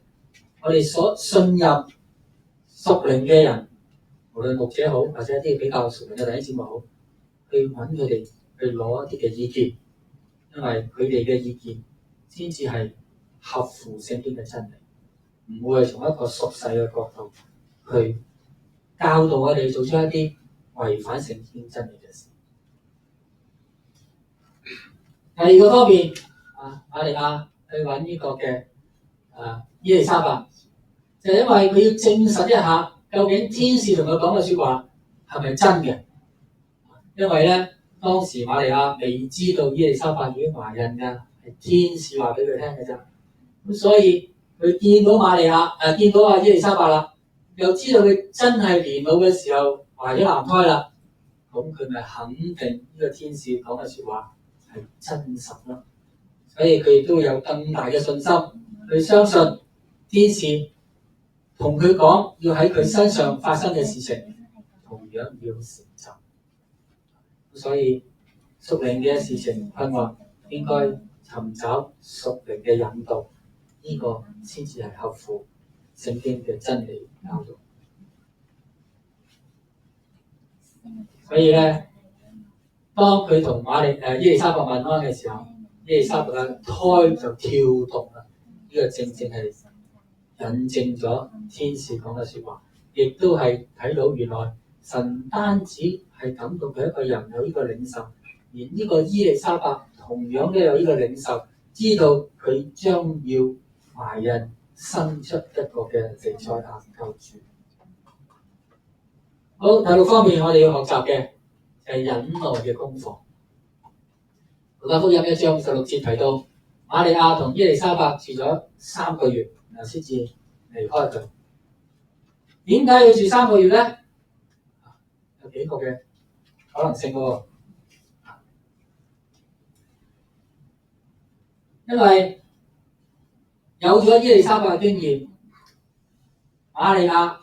S2: 我哋所信任屬靈嘅人，無論牧者好，或者一啲比較屬靈嘅弟兄姊妹好，去揾佢哋去攞一啲嘅意見，因為佢哋嘅意見先至係合乎聖經嘅真理，唔會係從一個屬世嘅角度去教導我哋做出一啲違反聖經真理嘅事。第二個方面，瑪利亞去揾呢個嘅伊利沙伯，就係因為佢要證實一下究竟天使同佢講嘅説話係咪真嘅。因為咧當時瑪利亞未知道伊利沙伯已經懷孕㗎，係天使話俾佢聽嘅啫。咁所以佢見到瑪利亞見到伊利沙伯啦，又知道佢真係年老嘅時候懷咗男胎啦，咁佢咪肯定呢個天使講嘅説話係真實咯。所以佢亦都有更大嘅信心去相信天使同佢講要喺佢身上發生嘅事情同樣要成就。所以屬靈嘅事情困惑應該尋找屬靈嘅引導，呢個先至係合乎聖經嘅真理教導。所以咧，當佢同伊利沙伯問安嘅時候，伊利沙伯嘅胎就跳動啦。呢個正正係引證咗天使講嘅説話，亦都係睇到原來神單止係感動佢一個人有呢個領受，而呢個伊利沙伯同樣都有呢個領受，知道佢將要懷孕生出一個嘅彌賽亞救主。好，第六方面我哋要學習嘅係忍耐嘅功課。路加福音1章16節提到，瑪利亞同伊利沙伯住咗3個月，然後先至離開佢。點解要住3個月咧？有幾個嘅可能性喎。因為有咗伊利沙伯嘅經驗，瑪利亞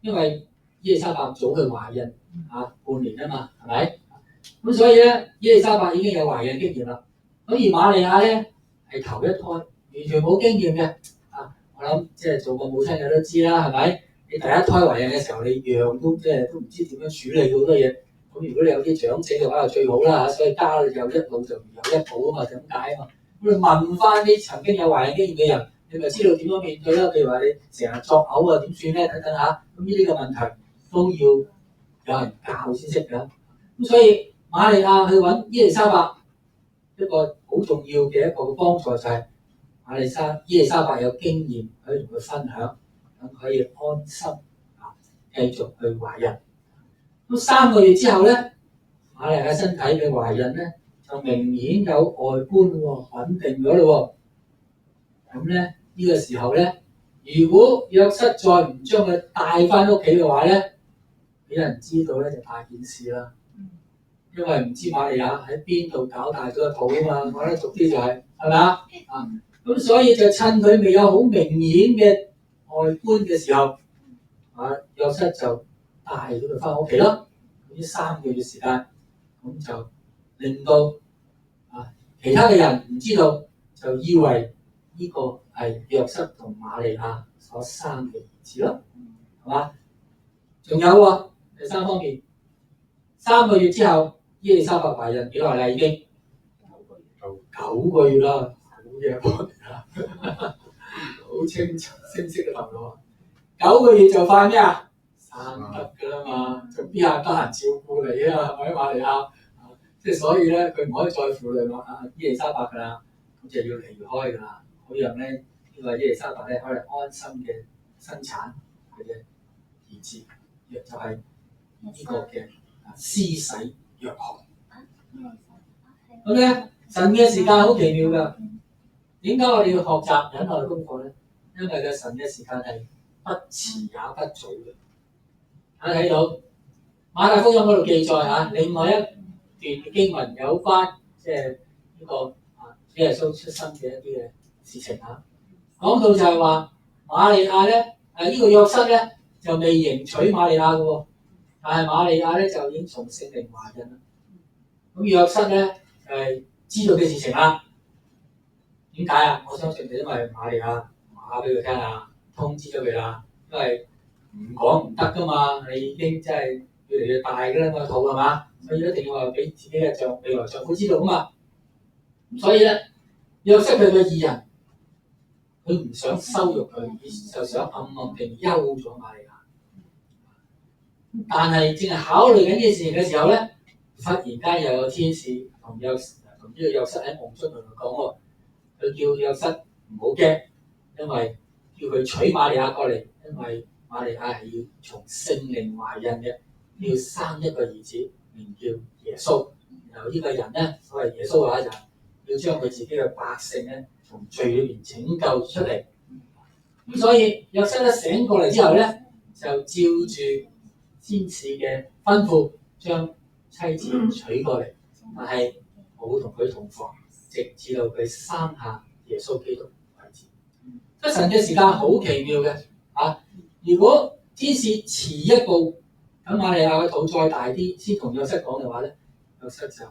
S2: 因為伊利沙伯早佢懷孕半年啊嘛，係咪？咁所以咧，伊利沙伯已經有懷孕經驗啦。咁而瑪利亞咧係頭一胎，完全冇經驗嘅。我諗即係做過母親嘅都知啦，係咪？你第一胎懷孕嘅時候，你樣都即係都唔知點樣處理好多嘢。咁如果你有啲長者嘅話，就最好啦。所以家有一老就如有一寶啊嘛，就咁解啊嘛。咁你問翻啲曾經有懷孕經驗嘅人，你咪知道點樣面對啦。譬如話你成日作嘔點算咧？等等下，咁呢啲嘅問題都要有人教先識㗎。咁所以瑪利亞去揾伊利沙伯一個好重要嘅一個幫助就係伊利沙伯有經驗可以同佢分享，咁可以安心繼續去懷孕。咁3個月之後咧，瑪利亞身體嘅懷孕咧就明顯有外觀喎，穩定咗咯喎。咁咧呢個時候咧，如果約瑟再唔將佢帶翻屋企嘅話咧，俾人知道咧就大件事啦。因為唔知瑪利亞喺邊度搞大咗個肚啊嘛，講得俗啲就係咪啊？咁所以就趁佢未有好明顯嘅外觀嘅時候，約瑟就帶咗佢翻屋企咯。呢3個月時間，咁就令到其他嘅人唔知道，就以為呢個係約瑟同瑪利亞所生嘅兒子咯，係嘛？仲有喎，第3方面，3個月之後，伊利沙伯懷孕幾耐啦？已經9個月啦，好嘢喎，好清晰嘅頭腦。9個月就快咩啊？生得㗎啦嘛，就邊下得閒照顧你啊？係咪瑪利亞？即係所以咧，佢唔可以再負累伊利沙伯㗎啦，咁就要離開㗎啦。好讓咧呢個伊利沙伯咧可以安心嘅生產佢嘅兒子，就係呢個嘅施洗約翰。咁咧，神嘅時間好奇妙㗎。點解我哋要學習忍耐嘅功課咧？因為嘅神嘅時間係不遲也不早嘅。大家睇到馬太福音嗰度記載另外一段經文有關即係呢個主耶穌出生嘅一啲嘅事情講到就係話瑪利亞咧呢個約瑟咧就未迎娶瑪利亞嘅喎，但係瑪利亞咧就已經從聖靈懷孕啦。咁約瑟咧係知道嘅事情啦。點解啊？我相信係因為瑪利亞話俾佢聽通知咗佢啦。因為唔講唔得噶嘛，你已經真係越嚟越大噶啦個肚係嘛，所以一定要話俾自己嘅未來丈夫知道噶嘛。所以咧，約瑟佢嘅義人，佢唔想羞辱佢，就想暗暗地休咗瑪利亞。但係正係考慮緊呢件事情嘅時候咧，忽然間又有天使同呢個約瑟喺夢中同佢講喎，佢叫約瑟唔好驚，因為叫佢娶瑪利亞過嚟，因為瑪利亞係要從聖靈懷孕嘅，要生一個兒子，名叫耶穌。然後呢個人咧，所謂耶穌嘅話就係要將佢自己嘅百姓咧，從罪裏邊拯救出嚟。咁所以約瑟咧醒過嚟之後咧，就照住天使嘅吩咐，將妻子娶過嚟，但係冇同佢同房，直至到佢生下耶穌基督為止。即係神嘅時間好奇妙嘅如果天使遲一步，咁瑪利亞嘅肚再大啲，先同約瑟講嘅話咧，約瑟就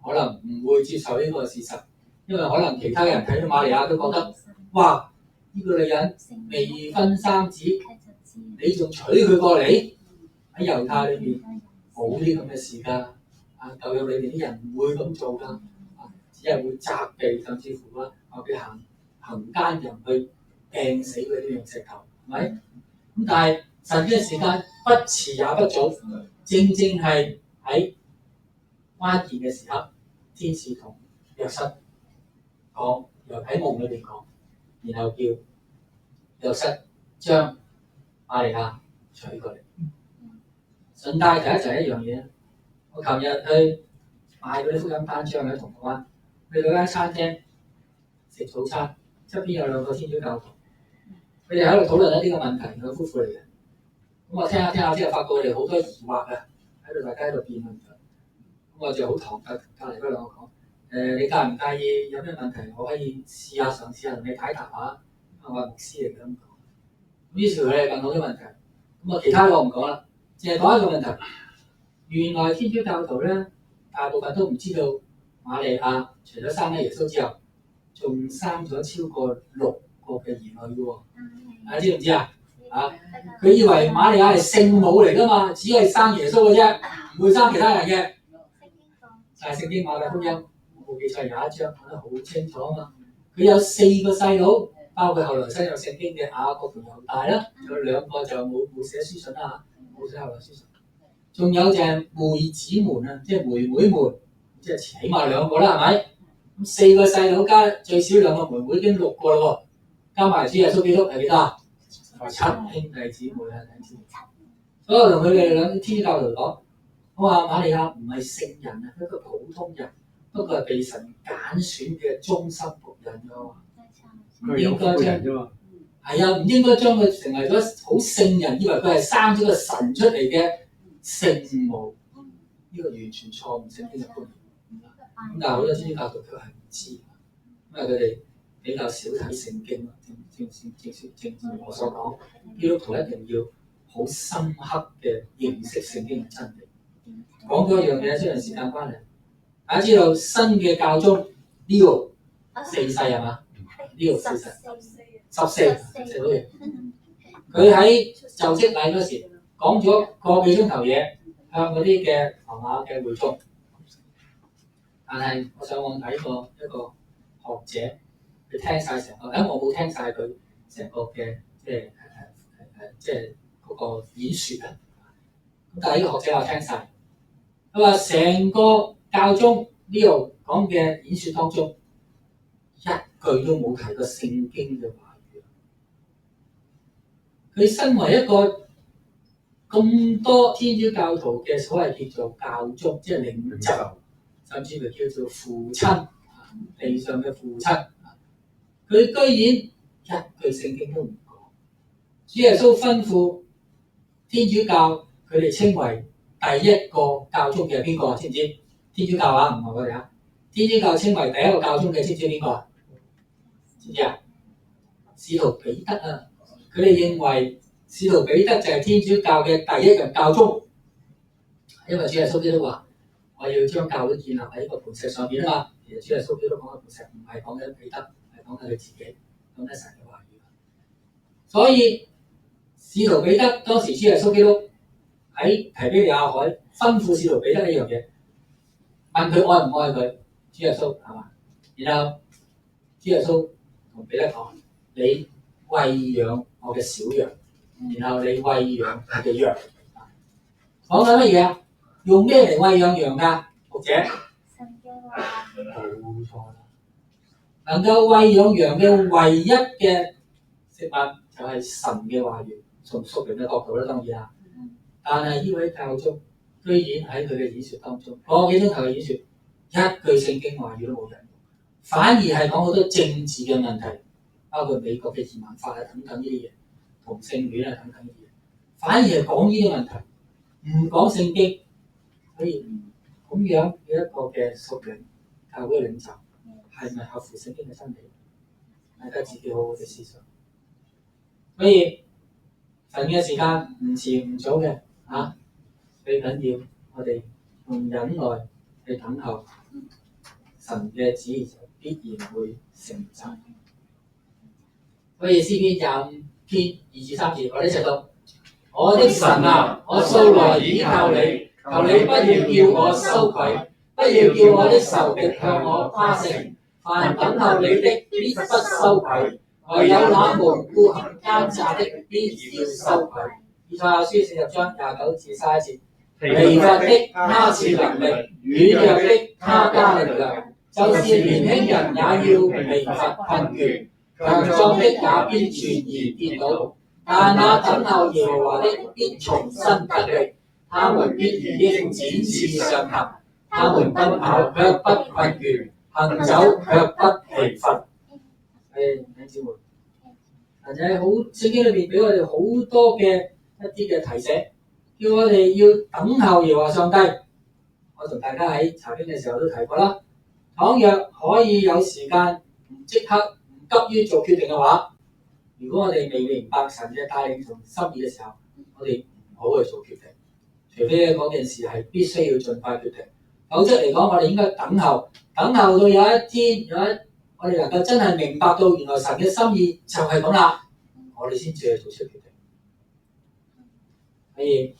S2: 可能唔會接受呢個事實，因為可能其他人睇到瑪利亞都覺得，哇！呢個女人未婚生子，你仲娶佢過嚟？喺猶太裏邊冇啲咁嘅事㗎，舊約裏邊啲人唔會咁做㗎，只係會責備，甚至乎話佢行奸淫去掟死佢啲用石頭，係咪？咁但係神嘅時間不遲也不早，正係喺關鍵嘅時刻，天使同約瑟講，又喺夢裏邊講，然後叫約瑟將瑪利亞娶過嚟。順帶提一提一樣嘢，我琴日去買嗰啲福音單張喺銅鑼灣，去到間餐廳食早餐，側邊有2個天主教徒，佢哋喺度討論一啲嘅問題，兩夫婦嚟嘅。咁我聽下之後，發覺佢哋好多疑惑喺度大家喺度辯論緊。咁我就好堂隔離嗰2個講，你介唔介意有咩問題，我可以嘗試下同你解答下，因為我係牧師嚟嘅咁講。咁於是佢哋問好多問題，咁其他我唔講啦。淨係講一個問題，原來天主教徒咧，大部分都唔知道瑪利亞除咗生咗耶穌之後，仲生咗超過6個嘅兒女嘅喎。大家知唔知啊？佢以為瑪利亞係聖母嚟㗎嘛，只係生耶穌嘅啫，唔會生其他人嘅。但係聖經馬太福音我冇記錯有一章講得好清楚啊嘛，佢有4個細佬，包括後來新約聖經嘅雅各同猶大啦，有2個就冇寫書信啦冇寫後來書信。仲有就係妹子們即係妹妹們，即係起碼2個啦，係咪？咁4個細佬加最少2個妹妹已經6個啦喎，加埋主耶穌基督係幾多啊？7兄弟姊妹啊，所以我同佢哋兩天主教徒講，我話瑪利亞唔係聖人啊，佢一個普通人，不過係被神揀選嘅忠心僕人咯。唔應該將係啊，唔應該將佢成為咗好聖人，以為佢係生咗個神出嚟嘅聖母，呢個完全錯誤聖經嘅觀念。咁但係好多天主教徒佢係唔知，因為佢哋比較少睇聖經咯。正如我所講，基督徒一定要好深刻嘅認識聖經嘅真理。講嗰樣嘢，雖然時間關係，大家知道新嘅教宗Leo 4世係嘛？Leo 4世14好似，佢喺就職禮嗰時講咗個幾鐘頭嘢，向嗰啲嘅羅馬嘅會眾。但係我上網睇過一個學者，佢聽晒成個，我冇聽晒佢成個嘅即係嗰個演説啊。咁但係呢個學者我聽晒，佢話成個教宗呢度講嘅演説當中，一句都冇提過聖經嘅話語。佢身為一個咁多天主教徒嘅所謂叫做教宗，即係領袖，甚至乎叫做父親，地上嘅父親，佢居然一句聖經都唔講。主耶穌吩咐天主教佢哋稱為第一個教宗嘅邊個？知唔知？天主教啊，唔係我哋啊。天主教稱為第一個教宗嘅，知唔知邊個？知唔知啊？使徒彼得啊，佢哋認為使徒彼得就係天主教嘅第一任教宗，因為主耶穌基督話：我要將教會建立喺個磐石上面啊嘛。其實主耶穌基督講嘅磐石唔係講緊彼得，係講緊佢自己，講緊神嘅話語。所以使徒彼得當時主耶穌基督喺提比利亞海吩咐使徒彼得呢樣嘢，問佢愛唔愛佢？主耶穌係嘛？然後主耶穌同彼得講：你餵養我嘅小羊，然後你餵養我嘅羊。講緊乜嘢啊？用咩嚟餵養羊㗎？學者？
S3: 神嘅話。
S2: 冇錯啦，能夠餵養羊嘅唯一嘅食物就係神嘅話語，從屬靈嘅角度咧當然啦。但係呢位教宗居然喺佢嘅演説當中，個幾鐘頭嘅演説，一句聖經話語都冇引用，反而係講好多政治嘅問題，包括美國嘅移民法啊等等呢啲嘢，同性戀啊等等呢啲嘢，反而係講呢啲問題，唔講聖經。所以咁樣嘅一個嘅屬靈教會領袖係咪合乎聖經嘅真理？大家自己好好嘅思想。所以神嘅時間唔遲唔早嘅嚇，最緊要我哋用忍耐去等候神嘅旨意，就必然會成就。所以詩篇25篇2至3節，我哋一齊讀：我的神啊，我素來倚靠你，求你不要叫我羞愧，不要叫我的仇敵向我誇勝。凡等候你的，必不羞愧；唯有那無故行奸詐的，必要羞愧。以賽亞書40章29至31節：疲乏的他賜能力，軟弱的他加力量。就是年輕人也要疲乏困倦，強壯的也必全然跌倒。但那等候耶和華的必重新得力，他們必如鷹展翅上騰，他們奔跑卻不困倦，行走卻不疲乏。弟兄姊妹，或者好聖經裏邊俾我哋好多嘅一啲嘅提醒，叫我哋要等候耶和華上帝。我同大家喺查經嘅時候都提過啦。倘若可以有時間唔即刻唔急於做決定嘅話，如果我哋未明白神嘅帶領同心意嘅時候，我哋唔好去做決定。除非嗰件事係必須要盡快決定，否則嚟講，我哋應該等候到有一天我哋能夠真係明白到原來神嘅心意就係咁啦，我哋先至去做出決定。所以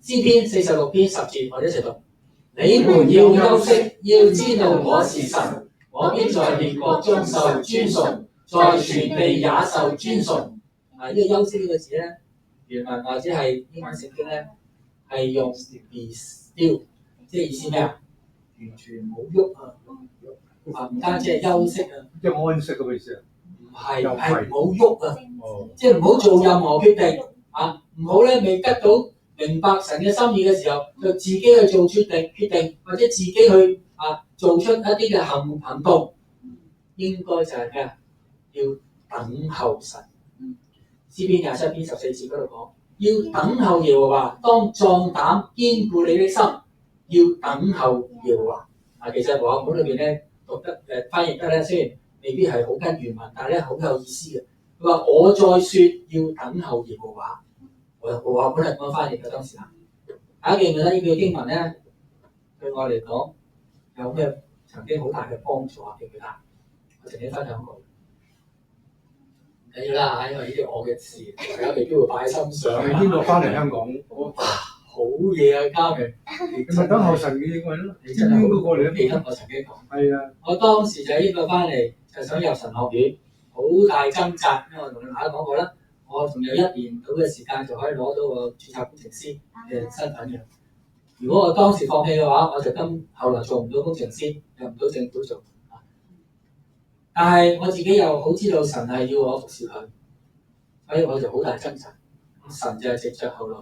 S2: 詩篇46篇10節，我哋一齊讀：你們要休息，要知道我是神，我必在列國中受尊崇，在全地也受尊崇。呢個休息呢個字咧，原文或者係英文聖經咧係用 be still， 即係意思咩啊？完全冇喐啊！唔單止係休息啊，
S4: 即係安息嘅意思啊？
S2: 唔係，係唔好喐啊！即係唔好做任何決定啊！唔好咧未得到明白神嘅心意嘅時候，就自己去做決定，或者自己去做出一啲嘅行動，應該就係咩啊？要等候神。詩篇27篇14節嗰度講，要等候耶和華，當壯膽堅固你的心，要等候耶和華。其實和合本裏邊咧讀得翻譯得咧，雖然未必係好跟原文，但係咧好有意思嘅。佢話我再説要等候耶和華，和合本係咁樣翻譯嘅當時啊。大家記唔記得呢句經文咧？對我嚟講有咩曾經好大嘅幫助啊？記唔記得？我曾經分享過。唔緊要啦，因為呢啲我嘅事，大家未必會擺喺心上。
S3: 係邊個翻嚟香港？
S2: 好嘢啊，嘉明！
S3: 你咪等候神嘅應允咯。
S2: 你真係
S3: 好過嚟
S2: 記得我曾經講。
S3: 係啊，
S2: 我當時就係呢個翻嚟，就想入神學院，好大掙扎。因為我同大家講過啦，我仲有1年到嘅時間就可以攞到個註冊工程師嘅身份嘅。如果我當時放棄嘅話，我就後來做唔到工程師，入唔到政府做。但係我自己又好知道神係要我服侍佢，所以我就好大掙扎。神就係藉著後來，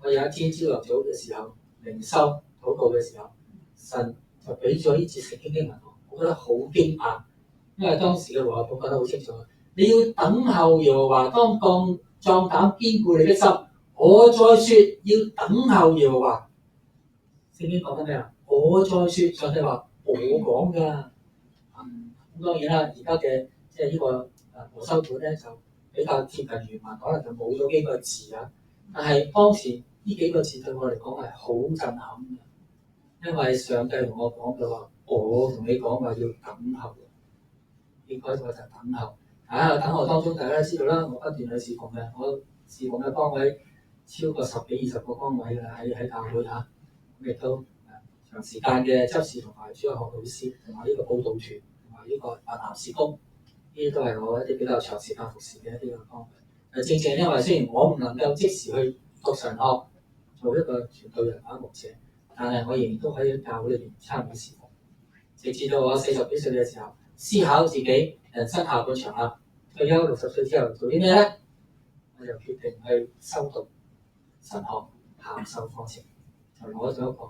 S2: 我有一天朝頭早嘅時候，靈修禱告嘅時候，神就俾咗呢節聖經經文我覺得好驚訝，因為當時嘅和合本講得好清楚，你要等候耶和華，當壯膽堅固你的心。我再説要等候耶和華。聖經講緊咩啊？我再説，上帝話我講㗎。咁當然啦，而家嘅即係呢個和修本咧就比較貼近原文，可能就冇咗幾個字啊。但係當時呢幾個字對我嚟講係好震撼嘅，因為上帝同我講嘅話，我同你講話要等候，應該就係等候。等候當中大家都知道啦，我不斷去侍奉嘅，我侍奉嘅崗位超過10幾20個崗位嘅喺教會嚇，咁亦都長時間嘅執事同埋主日學老師，同埋呢個佈道團。呢個男事工，呢啲都係我一啲比較長時間服侍嘅一啲嘅崗位。正正因為雖然我唔能夠即時去讀神學，做一個傳道人或者牧者，但係我仍然都可以喺教會裏邊參與事奉。直至到我40幾歲嘅時候，思考自己人生下半場啦，退休60歲之後做啲咩咧？我就決定去修讀神學函授課程，就攞咗一個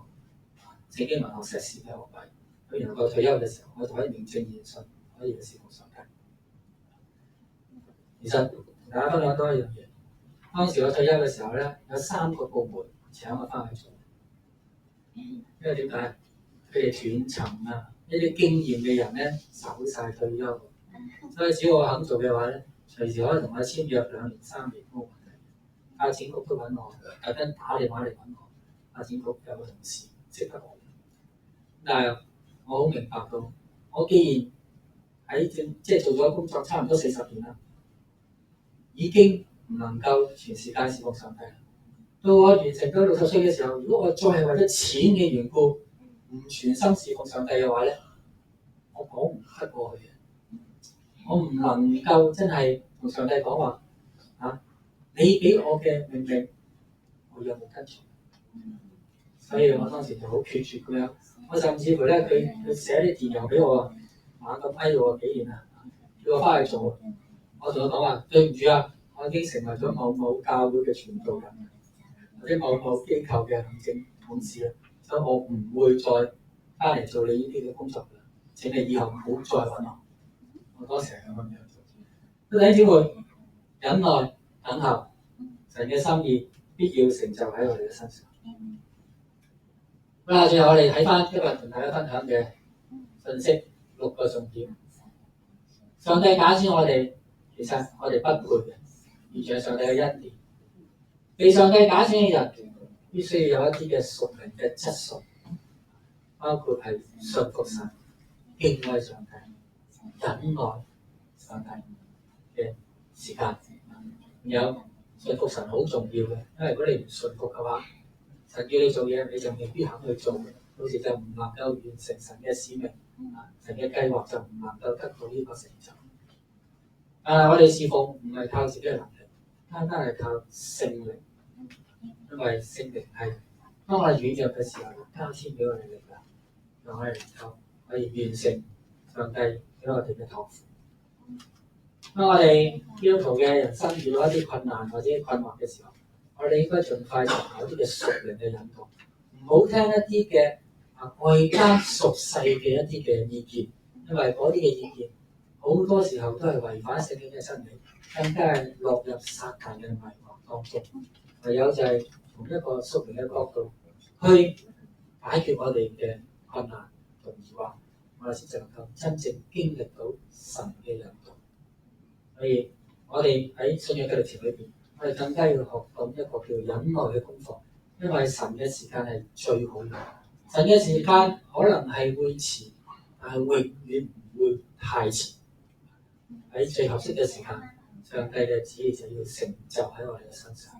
S2: 聖經文學碩士嘅學位。佢能夠退休嘅時候，我就可以名正言順可以去侍奉上帝。其實同大家分享多一樣嘢，當時我退休嘅時候咧，有3個部門請我翻去做，因為點解？佢哋斷層啊，一啲經驗嘅人咧走晒退休，所以只要我肯做嘅話咧，隨時可以同我簽約2年3年冇問題。發展局都揾我，特登打電話嚟揾我。發展局有個同事識得我，但係我好明白到，我既然喺即係做咗工作差唔多40年啦，已經唔能夠全時間侍奉上帝。到我完成到60歲嘅時候，如果我再係為咗錢嘅緣故唔全心侍奉上帝嘅話咧，我講唔得過去嘅。我唔能夠真係同上帝講話你俾我嘅命令，我有冇跟從？所以我當時就好決絕咁樣。我甚至乎咧，佢寫啲電郵俾我，猛咁批我幾年啊，叫我翻去做。我同佢講話，對唔住啊，我已經成為咗某某教會嘅傳道人，或者某某機構嘅行政董事啦，所以我唔會再翻嚟做你呢啲嘅工作啦。請你以後唔好再揾我。我當時係咁樣做。弟兄姊妹，忍耐等候，神嘅心意必要成就喺我哋嘅身上。嗱，最後我哋睇翻今日同大家分享嘅信息6個重點。上帝揀選我哋，其實我哋不配嘅，而且上帝嘅恩典。被上帝揀選嘅人，必須要有一啲嘅屬靈嘅質素，包括係信服神、敬畏上帝、忍耐上帝嘅時間。有信服神好重要嘅，因為如果你唔信服嘅話，神叫你做嘢，你就未必肯去做，到時就唔能夠完成神嘅使命，神嘅計劃就唔能夠得到呢個成就。我哋侍奉唔係靠自己嘅能力，單單係靠聖靈，因為聖靈係當我哋軟弱嘅時候，加添俾我哋力量，讓我哋能夠可以完成上帝俾我哋嘅託付。當我哋基督徒嘅人生遇到一啲困難或者困惑嘅時候，我哋應該盡快尋求一啲嘅屬靈嘅引導，唔好聽一啲嘅外間俗世嘅一啲嘅意見，因為嗰啲嘅意見好多時候都係違反聖經嘅真理，更加係落入撒旦嘅迷惑當中。唯有就係從一個屬靈嘅角度去解決我哋嘅困難同疑惑，我哋先至能夠真正經歷到神嘅引導。所以我哋喺信仰嘅歷程裏邊，我哋更加要學到一個叫忍耐嘅功課，因為神嘅時間係最好嘅。神嘅時間可能係會遲，但係永遠唔會太遲。喺最合適嘅時間，上帝嘅旨意就要成就喺我哋嘅身上。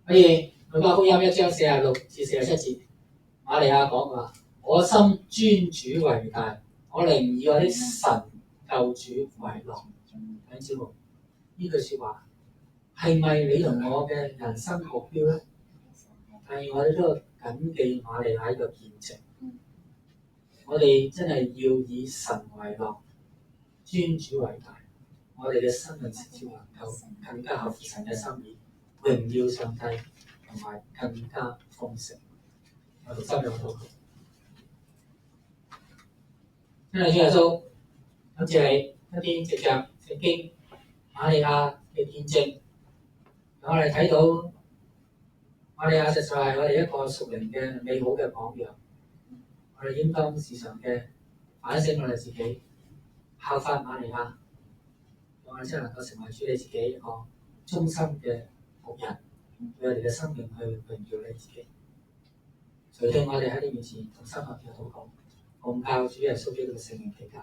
S2: 所以路加福音1章46至47節，瑪利亞講話：我心尊主為大，我靈以我的神救主為樂。弟兄姊妹，呢句説話係咪你同我嘅人生目標咧？係我哋都緊記瑪利亞呢個見證。我哋真係要以神為樂，尊主為大，我哋嘅生命先至能夠更加合乎神嘅心意，榮耀上帝，同埋更加豐盛。我哋深入禱告，真係主耶穌，感謝你一啲藉著聖經瑪利亞嘅見證，讓我哋睇到瑪利亞實在係我哋一個屬靈嘅美好嘅榜樣。我哋應當時常嘅反省我哋自己，效法瑪利亞，讓我哋真係能夠成為主你自己一個忠心嘅僕人，為我哋嘅生命去榮耀你自己。隨著我哋喺你面前同心合意禱告，奉靠主耶穌基督嘅聖名祈求。